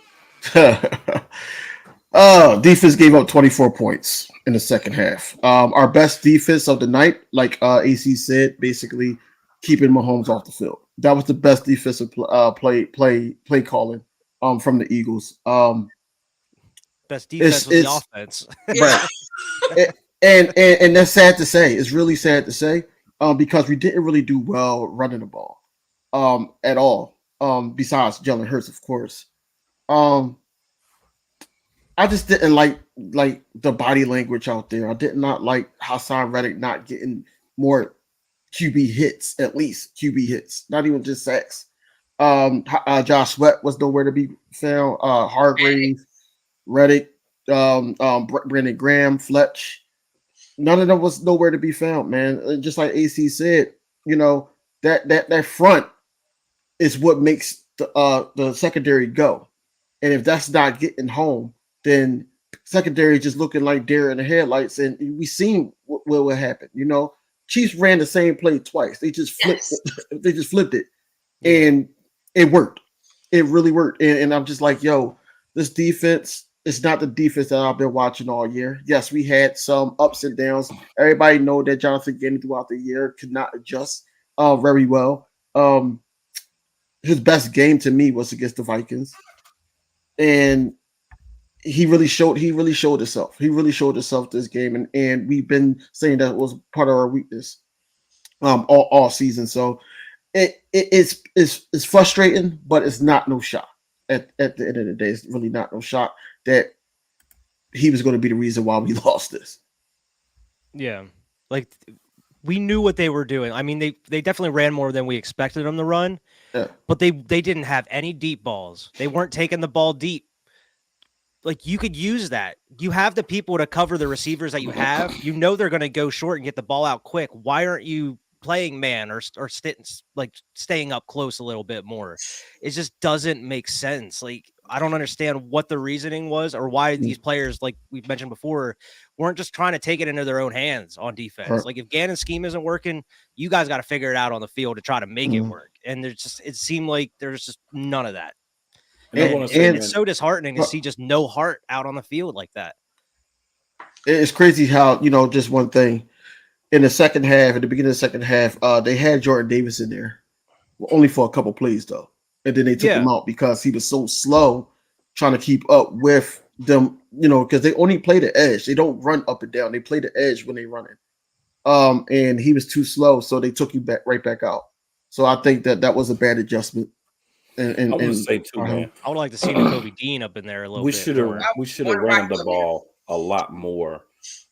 Defense gave up 24 points in the second half. Our best defense of the night, like AC said, basically keeping Mahomes off the field. That was the best defensive play calling from the Eagles. Best defense was the offense. Right. and that's sad to say. It's really sad to say because we didn't really do well running the ball at all. Besides Jalen Hurts, of course. I just didn't like the body language out there. I did not like Hassan Reddick not getting more QB hits, at least QB hits, not even just sacks. Josh Sweat was nowhere to be found. Hargrave, Reddick, Brandon Graham, Fletch, none of them was nowhere to be found, man. And just like AC said, you know, that front is what makes the secondary go. And if that's not getting home, then secondary just looking like deer in the headlights. And we seen what happened. You know, Chiefs ran the same play twice. They just flipped it. They just flipped it. And it worked. It really worked. And I'm just like, yo, this defense is not the defense that I've been watching all year. Yes, we had some ups and downs. Everybody know that Jonathan Gannon throughout the year could not adjust very well. His best game to me was against the Vikings. And he really showed himself. He really showed himself this game. And we've been saying that was part of our weakness all season. So it's frustrating, but it's not no shock. At the end of the day, it's really not no shock that he was going to be the reason why we lost this. Yeah. Like, we knew what they were doing. I mean, they definitely ran more than we expected them to run, but they didn't have any deep balls. They weren't taking the ball deep. like you could use that. You have the people to cover the receivers that you have. You know they're going to go short and get the ball out quick. Why aren't you playing man or staying up close a little bit more? It just doesn't make sense. Like I don't understand what the reasoning was or why these players, like we've mentioned before, weren't just trying to take it into their own hands on defense. Right. Like if Gannon's scheme isn't working, you guys got to figure it out on the field to try to make it work. And it seemed like there's just none of that. And It's so disheartening to see just no heart out on the field like that. It's crazy how, just one thing. In the second half, at the beginning of the second half, they had Jordan Davis in there. Well, only for a couple plays, though. And then they took him out because he was so slow trying to keep up with them, because they only play the edge. They don't run up and down. They play the edge when they run it. And he was too slow, so they took you right back out. So I think that was a bad adjustment. And I would say too, man. I would like to see Kobe Dean up in there a little bit. We should have run the ball a lot more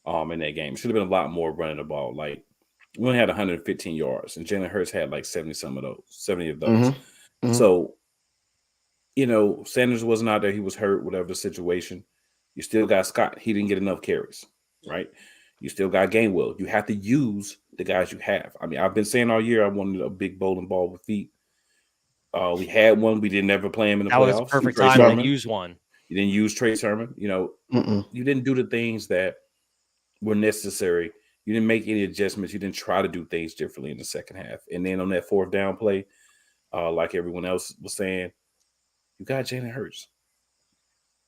in that game. Should have been a lot more running the ball. Like we only had 115 yards, and Jalen Hurts had like 70 of those. So, Sanders wasn't out there. He was hurt, whatever the situation. You still got Scott. He didn't get enough carries, right? You still got Gainwell. You have to use the guys you have. I mean, I've been saying all year I wanted a big bowling ball with feet. We had one. We didn't ever play him in the playoffs. That was a perfect time to use one. You didn't use Trey Sermon. You didn't do the things that were necessary. You didn't make any adjustments. You didn't try to do things differently in the second half. And then on that fourth down play, like everyone else was saying, you got Jalen Hurts.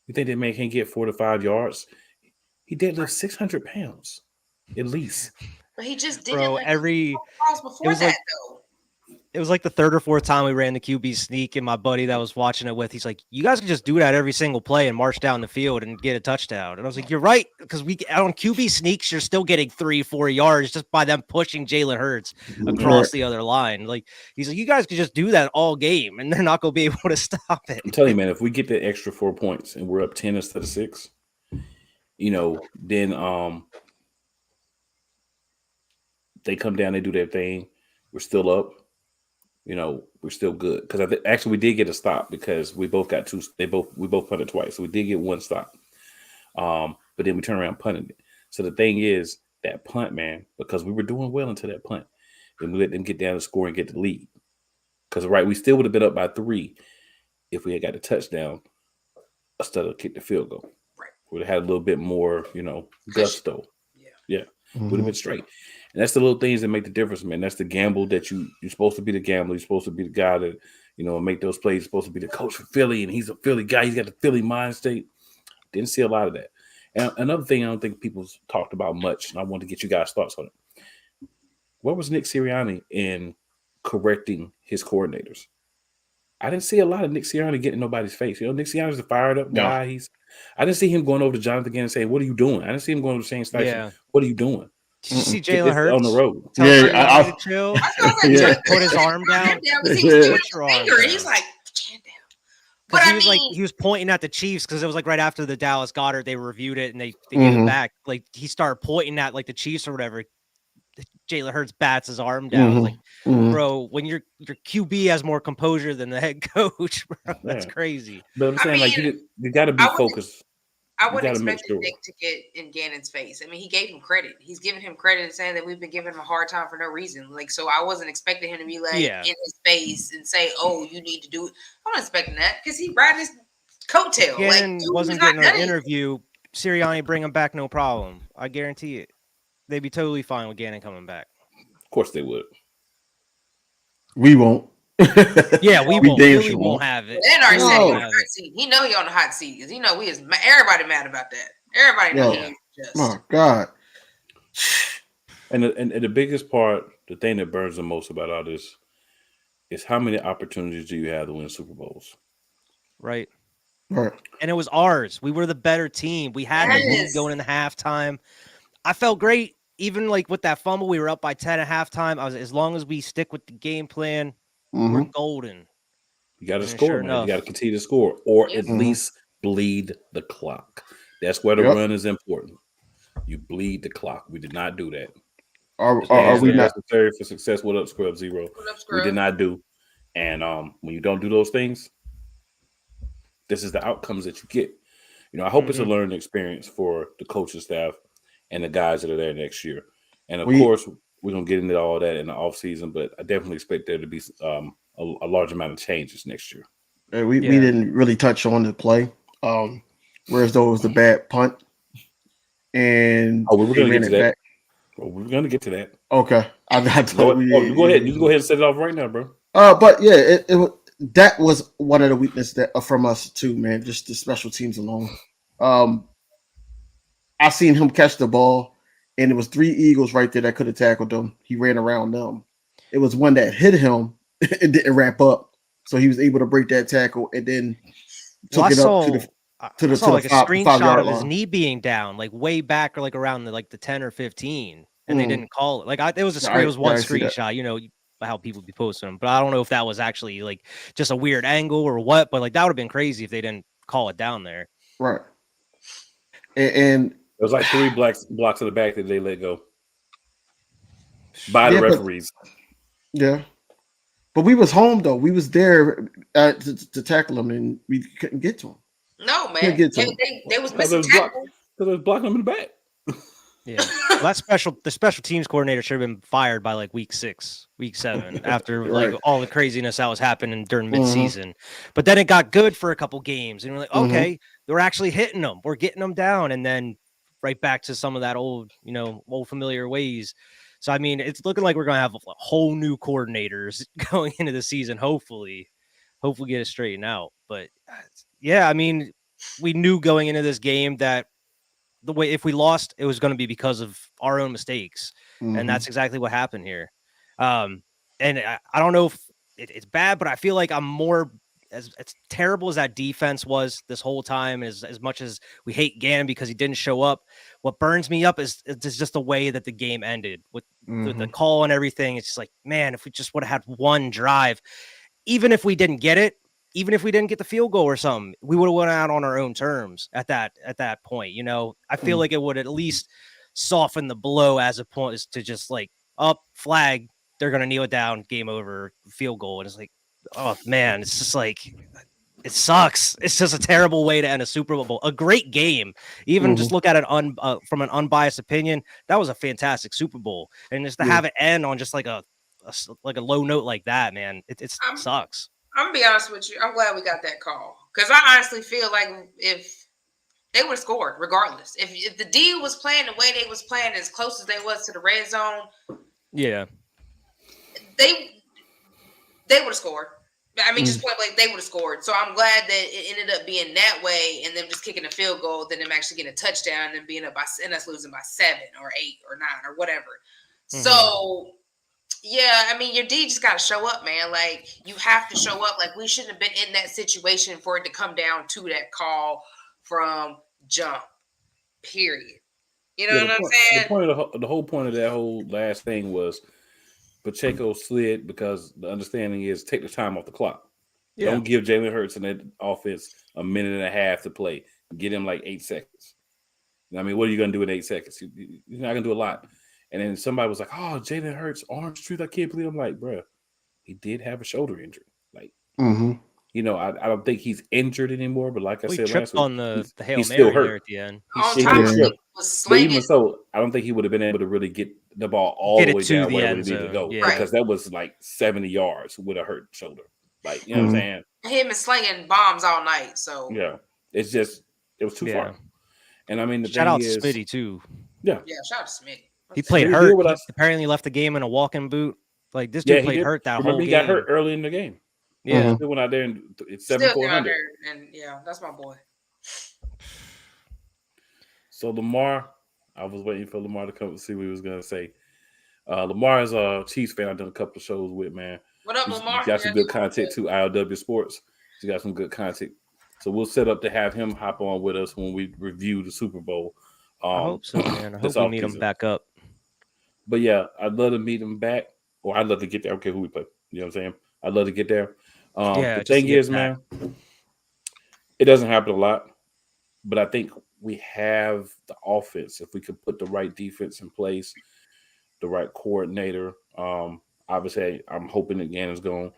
You think that man can get 4 to 5 yards? He deadlifts 600 pounds at least. But he just didn't. Bro, it was like the third or fourth time we ran the QB sneak, and my buddy that was watching it with, he's like, you guys can just do that every single play and march down the field and get a touchdown. And I was like, you're right, because we on QB sneaks, you're still getting 3-4 yards just by them pushing Jalen Hurts across the other line. Like, he's like, you guys can just do that all game, and they're not going to be able to stop it. I'm telling you, man, if we get that extra 4 points and we're up 10 instead of 6, then they come down, they do their thing. We're still up. We're still good because actually we did get a stop because we both got two. We both punted twice, so we did get one stop. But then we turned around punting it. So the thing is that punt, man, because we were doing well until that punt, and we let them get down the score and get the lead. Because we still would have been up by 3 if we had got a touchdown instead of kick the field goal. Right. Would have had a little bit more, gusto. Yeah. Would have been straight. And that's the little things that make the difference, man. That's the gamble that you're supposed to be the gambler. You're supposed to be the guy that, make those plays. You're supposed to be the coach for Philly, and he's a Philly guy. He's got the Philly mind state. Didn't see a lot of that. And another thing I don't think people's talked about much, and I want to get you guys' thoughts on it. Where was Nick Sirianni in correcting his coordinators? I didn't see a lot of Nick Sirianni getting in nobody's face. Nick Sirianni's a fired up guy. I didn't see him going over to Jonathan again and saying, "What are you doing?" I didn't see him going to Shane Steichen. Yeah. What are you doing? Did you see Jalen Hurts on the road? I chill. Put his arm down. He was doing his finger, and he's like, "Stand down." But he was pointing at the Chiefs because it was like right after the Dallas Goedert, they reviewed it and they gave it back. Like he started pointing at like the Chiefs or whatever. Jalen Hurts bats his arm down. Like, bro, when your QB has more composure than the head coach, bro, that's crazy. But I'm saying, you got to be focused. I wouldn't expect Nick to get in Gannon's face. I mean, he gave him credit. He's giving him credit and saying that we've been giving him a hard time for no reason. Like, so I wasn't expecting him to be in his face and say, "Oh, you need to do it." I wasn't expecting that because he riding his coattail. Gannon wasn't getting an interview. Sirianni bring him back, no problem. I guarantee it. They'd be totally fine with Gannon coming back. Of course they would. We won't. Yeah, we won't. Really won't have it. And already said he on the hot seat. He know he on the hot seat because everybody mad about that. Everybody knows. Oh God. And the biggest part, the thing that burns the most about all this, is how many opportunities do you have to win Super Bowls? Right. And it was ours. We were the better team. We had the lead going in the halftime. I felt great. Even like with that fumble, we were up by 10 at halftime. As long as we stick with the game plan, we're golden. You got to score, man. You got to continue to score, or at least bleed the clock. That's where the run is important. You bleed the clock. We did not do that. Are we not necessary for success? What up, Scrub Zero? We did not do. And when you don't do those things, this is the outcomes that you get. I hope it's a Mhm. learning experience for the coaching staff and the guys that are there next year. And of We- course, we're gonna get into all that in the offseason, but I definitely expect there to be a large amount of changes next year. we Yeah. didn't really touch on the play. Whereas though it was the bad punt, and Oh, we were they gonna ran get to it that. back. Well, we're gonna get to that. Okay, I You know thought what? we. Oh, you go ahead. You can go ahead and set it off right now, bro. But yeah, that was one of the weaknesses that from us too, man. Just the special teams alone. I seen him catch the ball, and it was 3 Eagles right there that could have tackled him. He ran around them. It was one that hit him and didn't wrap up, so he was able to break that tackle and then Well, took it up to the I saw like a 5 screenshot yard of his line. knee being down, like way back or like around the 10 or 15, and they Mm. didn't call it. Like it was Yeah, it was one I see that. screenshot, how people be posting them, but I don't know if that was actually like just a weird angle or what. But like that would have been crazy if they didn't call it down there. Right. And It was like 3 blocks in the back that they let go by the Yeah, but- referees. yeah, but we was home though. We was there to tackle him, and we couldn't get to him. No, man. Can't get to They, him. they was Because missing it was blocked. tackles. Because it was blocking them in the back. Yeah, well, the special teams coordinator should have been fired by like week 6, week 7, after like Right. all the craziness that was happening during midseason. But then it got good for a couple games, and we're like, Mhm. okay, we're actually hitting them, we're getting them down, and then right back to some of that old familiar ways. So I mean, it's looking like we're gonna have a whole new coordinators going into the season. Hopefully get it straightened out. But yeah, I mean, we knew going into this game that the way if we lost, it was going to be because of our own mistakes, Mhm. and that's exactly what happened here. And I don't know if it's bad, but I feel like I'm more as terrible as that defense was this whole time. As much as we hate Gannon because he didn't show up, what burns me up is just the way that the game ended with the call and everything. It's just like, man, if we just would have had one drive, even if we didn't get it. Even if we didn't get the field goal or something, we would have went out on our own terms at that point. I feel like it would at least soften the blow as opposed to just like up flag. They're gonna kneel it down, game over, field goal, and it's like, oh man, it's just like it sucks. It's just a terrible way to end a Super Bowl. A great game, even just look at it from an unbiased opinion. That was a fantastic Super Bowl, and just to have it end on just like a low note like that, man, it sucks. I'm gonna be honest with you. I'm glad we got that call because I honestly feel like if they would have scored regardless, if the D was playing the way they was playing, as close as they was to the red zone, Yeah, they would have scored. I mean, just point blank, they would have scored. So I'm glad that it ended up being that way, and them just kicking a field goal, then them actually getting a touchdown, and being up and us losing by 7 or 8 or 9 or whatever. So. Yeah, I mean, your D just got to show up, man. Like, you have to show up. Like, we shouldn't have been in that situation for it to come down to that call from jump, period. You know what I'm saying? The whole point of that whole last thing was Pacheco slid because the understanding is take the time off the clock. Yeah. Don't give Jalen Hurts and that offense a minute and a half to play. Get him like 8 seconds. I mean, what are you going to do in 8 seconds? You're not going to do a lot. And then somebody was like, "Oh, Jalen Hurts, arm truth. I can't believe." I'm like, bro, he did have a shoulder injury. Like, I don't think he's injured anymore. But like I said tripped last week, on the Hail he's Mary still hurt there at the end. On He top of tripped. it, was But slinging. even so, I don't think he would have been able to really get the ball all Get the it way to down the where end it needed to zone, go yeah. because that was like 70 yards with a hurt shoulder. Like, you know what I'm saying? Him and slinging bombs all night. So, Yeah, it was too far. And I mean, the Shout thing out is, to Spitty too. yeah, shout out to Smith. He played He hurt. did what He I- apparently left the game in a walking boot. Like this yeah, dude he played did. hurt that Remember, whole he game. got hurt early in the game. Yeah. Still went out there and it's Still got 7-400. there, and yeah, that's my boy. So Lamar, I was waiting for Lamar to come and see what he was gonna say. Lamar is a Chiefs fan. I've done a couple of shows with, man. What up, He's Lamar? got some good content too. ILW Sports. He's got some good content. So we'll set up to have him hop on with us when we review the Super Bowl. I hope so, man. I this hope we meet him offseason. back up. But yeah, I'd love to meet him back, or I'd love to get there. I don't care who we play. You know what I'm saying? I'd love to get there. Yeah, The just to thing get is, back. man, it doesn't happen a lot, but I think we have the offense. If we could put the right defense in place, the right coordinator. Obviously, I'm hoping that Gannon's gone.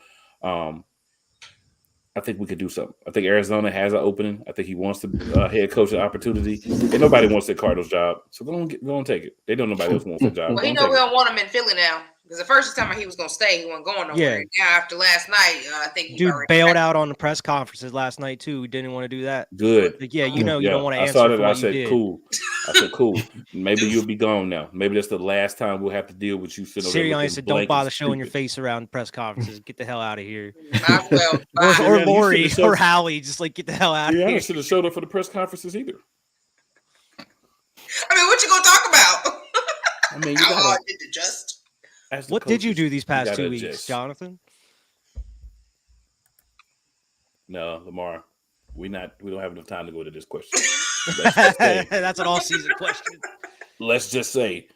I I think we could do something. I think Arizona has an opening. I think he wants the head coaching opportunity. And nobody wants the Cardinals job. So go and take it. They know nobody else wants that job. Well, he know we don't want him in Philly now. Because the first time he was going to stay, he wasn't going nowhere. Yeah. Now, after last night, I think he Dude already bailed back. out on the press conferences last night too. He didn't want to do that. Good. Like, yeah, you know, you Yeah, don't want to I answer saw for that. what I you said, did. cool. I said, cool. Maybe you'll be gone now. Maybe that's the last time we'll have to deal with you sitting over there Sirianni looking said, blank "Don't and bother showing your stupid." face around press conferences. Get the hell out of here." Might as well. Or, Bye. or Sirianni, you Lori should've or showed- Howie, just like get the hell out of Yeah, I here. should have showed up for the press conferences either. I mean, what you going to talk about? I mean, you How gotta. hard did it just? as the What did you coaches, do these past gotta 2 weeks, adjust. Jonathan? No, Lamar, we don't have enough time to go to this question. Let's just say, That's an all-season question. let's just say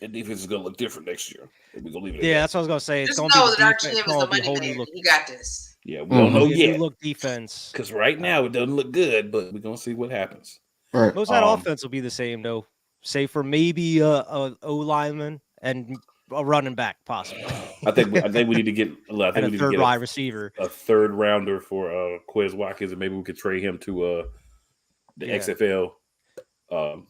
the defense is going to look different next year. We're going to leave it at Yeah, that. that's what I was gonna say. It's Just gonna know be that our the defense. GM It's is gonna the be a money whole new man. look. He got this. Yeah, we don't know It'll be a new yet. look defense. Because right now it doesn't look good, but we're going to see what happens. Right. Most of that Um, offense will be the same though, save for maybe a O lineman and a running back possibly. I think we need to get. I think and we a need to third get wide receiver. a third rounder for Quez Watkins, and maybe we could trade him to the Yeah. XFL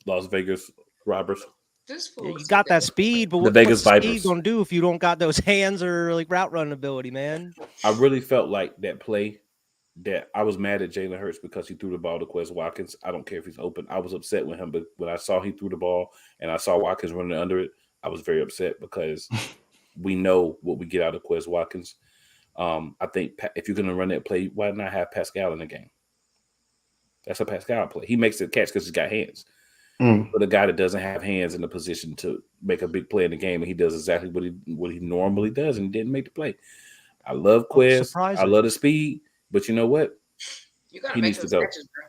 Las Vegas Robbers. This Yeah, fool you is got that ridiculous. speed, but The what's Vegas the speed Vipers. gonna do if you don't got those hands or like route running ability, man? I really felt like that play that I was mad at Jalen Hurts because he threw the ball to Quez Watkins. I don't care if he's open. I was upset with him, but when I saw he threw the ball and I saw Watkins running under it, I was very upset because we know what we get out of Quez Watkins. I think if you're going to run that play, why not have Pascal in the game? That's a Pascal play. He makes the catch because he's got hands. But a guy that doesn't have hands in a position to make a big play in the game, and he does exactly what he normally does, and didn't make the play. I love Quez. I surprising. love the speed, but you know what? You got He to make needs to those go. catches, bro.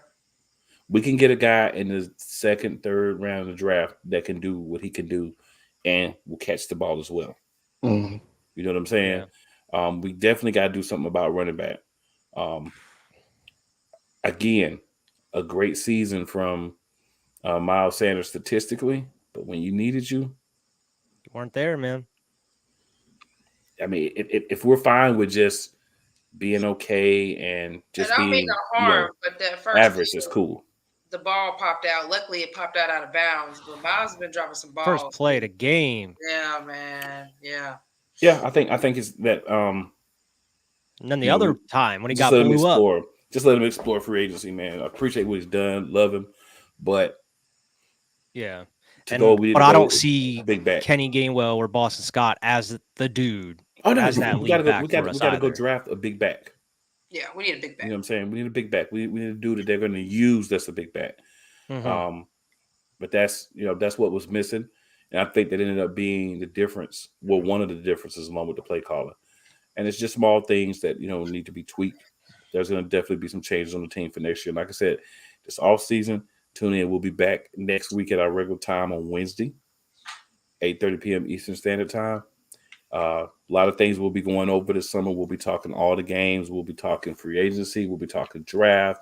We can get a guy in the second, third round of the draft that can do what he can do, and will catch the ball as well. Mhm. You know what I'm saying? We definitely got to do something about running back. Again, a great season from Miles Sanders statistically, but when you needed you, You weren't there, man. I mean, if we're fine with just being okay and just And I don't mean being no harm, but that first average play, is cool. the ball popped out. Luckily, it popped out of bounds. But Miles has been dropping some balls. First play of the game. Yeah, man. Yeah. Yeah, I think it's that. And then the You know, other time when he Just got let him blew up. explore. Just let him explore free agency, man. I appreciate what he's done. Love him, but Yeah. to And, go, we need but to I go don't see big back. Kenny Gainwell or Boston Scott as the dude. Oh no, as that we lead gotta go. back We for gotta us go either. draft a big back. Yeah, we need a big You back. know what I'm saying? We need a big back. We need a dude that they're going to use that's a big back. Mhm. But that's what was missing, and I think that ended up being the difference. Well, one of the differences along with the play caller, and it's just small things that need to be tweaked. There's going to definitely be some changes on the team for next year. And like I said, this off season, tune in. We'll be back next week at our regular time on Wednesday, 8:30 p.m. Eastern Standard Time. A lot of things we'll be going over this summer. We'll be talking all the games. We'll be talking free agency. We'll be talking draft,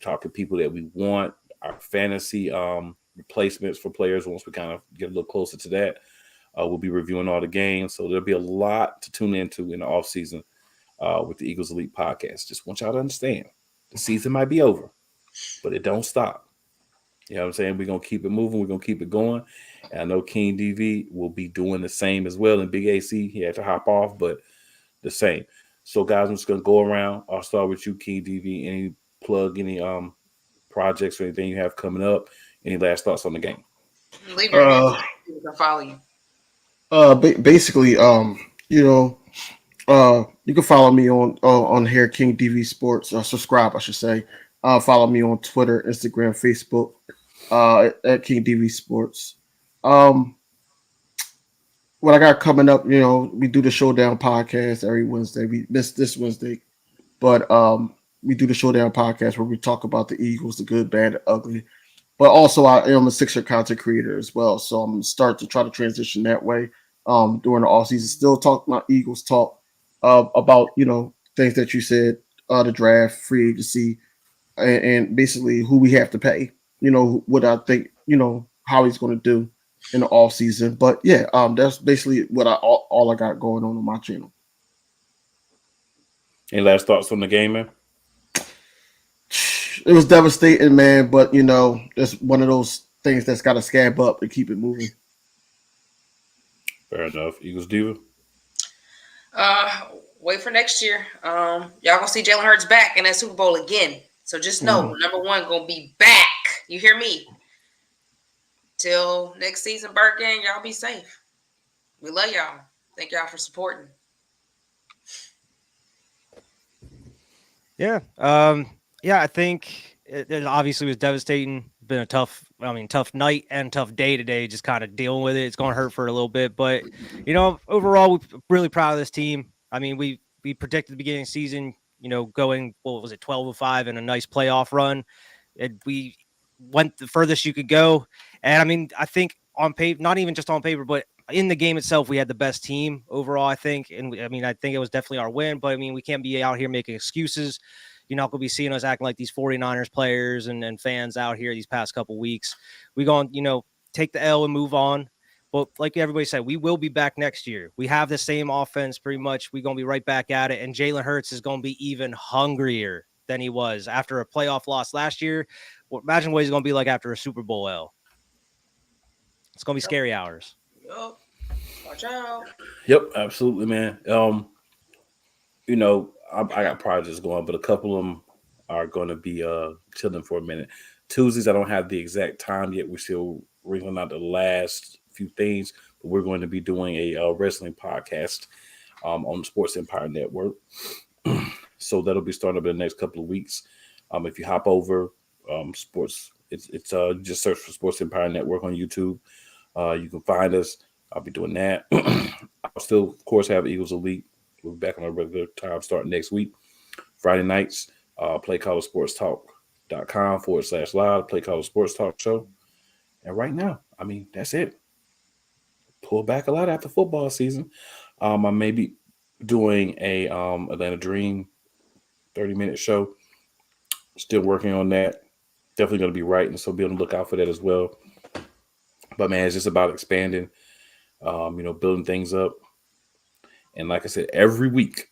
talking people that we want, our fantasy replacements for players once we kind of get a little closer to that. We'll be reviewing all the games. So there'll be a lot to tune into in the offseason with the Eagles Elite podcast. Just want y'all to understand the season might be over, but it don't stop. You know what I'm saying? We're going to keep it moving. We're going to keep it going. And I know King DV will be doing the same as well. And Big AC, he had to hop off, but the same. So, guys, I'm just going to go around. I'll start with you, King DV. Any projects or anything you have coming up? Any last thoughts on the game? Leave your hands. People can follow you. Basically, you can follow me on here, King DV Sports. Subscribe, I should say. Follow me on Twitter, Instagram, Facebook, at King DV Sports. What I got coming up, we do the Showdown podcast every Wednesday. We missed this Wednesday, but we do the Showdown podcast where we talk about the Eagles, the good, bad, the ugly. But also, I am a Sixer content creator as well, so I'm gonna start to try to transition that way during the off season. Still talk my Eagles talk about things that you said, the draft, free agency, and basically who we have to pay. What I think, how he's going to do in the off season. But yeah, that's basically what all I got going on my channel. Any last thoughts on the game, man? It was devastating, man. But it's one of those things that's got to scab up and keep it moving. Fair enough. Eagles diva. Wait for next year. Y'all gonna see Jalen Hurts back in that Super Bowl again. So just know, number one gonna be back. You hear me? Till next season, Birkin, y'all be safe. We love y'all. Thank y'all for supporting. Yeah. I think it obviously was devastating. Been a tough night and tough day today, just kind of dealing with it. It's going to hurt for a little bit, but overall, we're really proud of this team. I mean, we predicted the beginning of the season, going, 12-5 and a nice playoff run. We went the furthest you could go. And I mean, I think on paper, not even just on paper, but in the game itself, we had the best team overall, I think. And I think it was definitely our win, but we can't be out here making excuses. You're not going to be seeing us acting like these 49ers players and fans out here these past couple weeks. We're going to take the L and move on. But like everybody said, we will be back next year. We have the same offense pretty much. We're going to be right back at it. And Jalen Hurts is going to be even hungrier than he was after a playoff loss last year. Well, imagine what he's going to be like after a Super Bowl L. It's going to be scary hours. Yup. Watch out. Yep, absolutely, man. I got projects going, but a couple of them are going to be chilling for a minute. Tuesdays, I don't have the exact time yet. We're still wrinkling out the last few things, but we're going to be doing a wrestling podcast on the Sports Empire Network. So that'll be starting up in the next couple of weeks. If you hop over sports, it's just search for Sports Empire Network on YouTube. You can find us. I'll be doing that. I'll still, of course, have Eagles Elite. We'll be back on our regular time starting next week. Friday nights, playcollegesportstalk.com/live, Play College Sports Talk show. And right now, that's it. Pull back a lot after football season. I may be doing a Atlanta Dream 30-minute show. Still working on that. Definitely going to be writing, so be on the lookout for that as well. But, man, it's just about expanding, building things up. And like I said, every week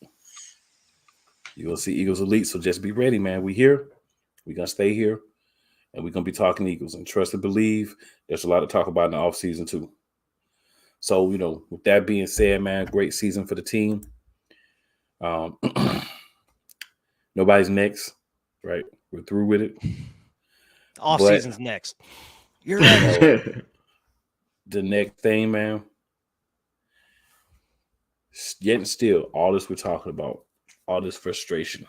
you're going to see Eagles Elite. So just be ready, man. We here. We're going to stay here. And we're going to be talking Eagles. And trust and believe, there's a lot to talk about in the offseason too. So, with that being said, man, great season for the team. Nobody's next, right? We're through with it. Off season's next. You're right. The next thing, man. Yet and still, all this we're talking about, all this frustration,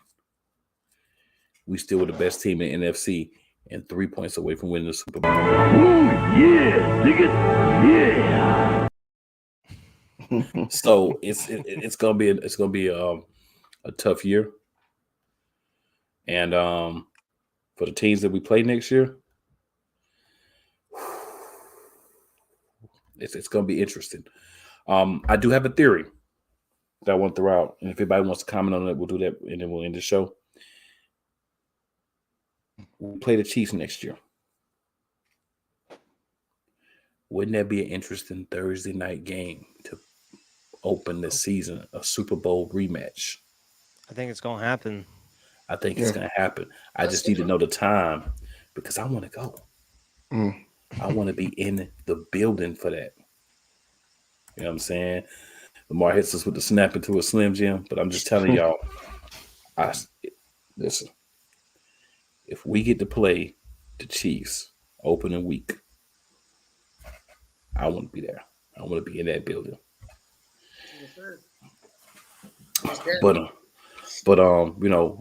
we still were the best team in the NFC and 3 points away from winning the Super Bowl. Ooh, yeah, dig it, yeah. So it's gonna be a tough year, and for the teams that we play next year, it's gonna be interesting. I do have a theory that I want to throw out, and if anybody wants to comment on it, we'll do that, and then we'll end the show. We'll play the Chiefs next year. Wouldn't that be an interesting Thursday night game to open the season, a Super Bowl rematch? I think it's going to happen. I think it's going to happen. I just need to know the time because I want to go. I want to be in the building for that. You know what I'm saying? Lamar hits us with the snap into a Slim Jim, but I'm just telling y'all, listen, if we get to play the Chiefs opening week, I want to be there. I want to be in that building. But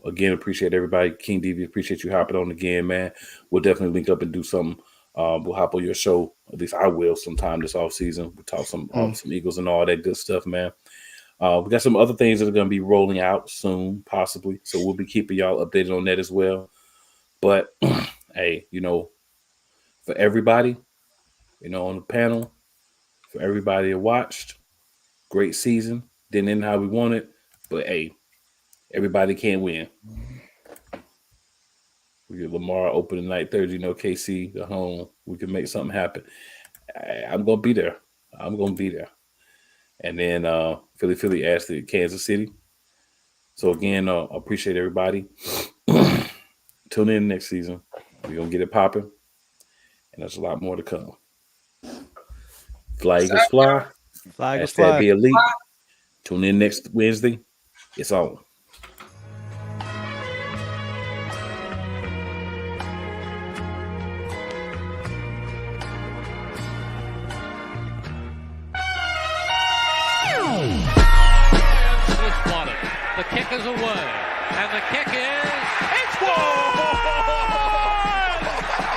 again, appreciate everybody. King DV, appreciate you hopping on again, man. We'll definitely link up and do something. We'll hop on your show. At least I will sometime this off season. We'll talk some Eagles and all that good stuff, man. We got some other things that are going to be rolling out soon, possibly. So we'll be keeping y'all updated on that as well. But hey, for everybody, on the panel, for everybody that watched, great season. Didn't end how we wanted, but hey, everybody can't win. We get Lamar opening night Thursday, KC, the home. We can make something happen. I'm going to be there. And then Philly asked the Kansas City. So again, I appreciate everybody. Tune in next season. We're gonna get it popping, and there's a lot more to come. Fly Eagles fly. Fly Eagles Hashtag fly. be elite. Tune in next Wednesday. It's on. The kick is away, and the kick is it's good!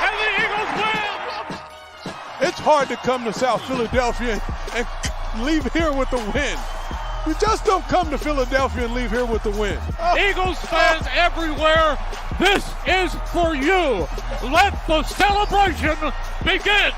And the Eagles win! It's hard to come to South Philadelphia and leave here with the win. You just don't come to Philadelphia and leave here with the win. Eagles fans everywhere, this is for you. Let the celebration begin.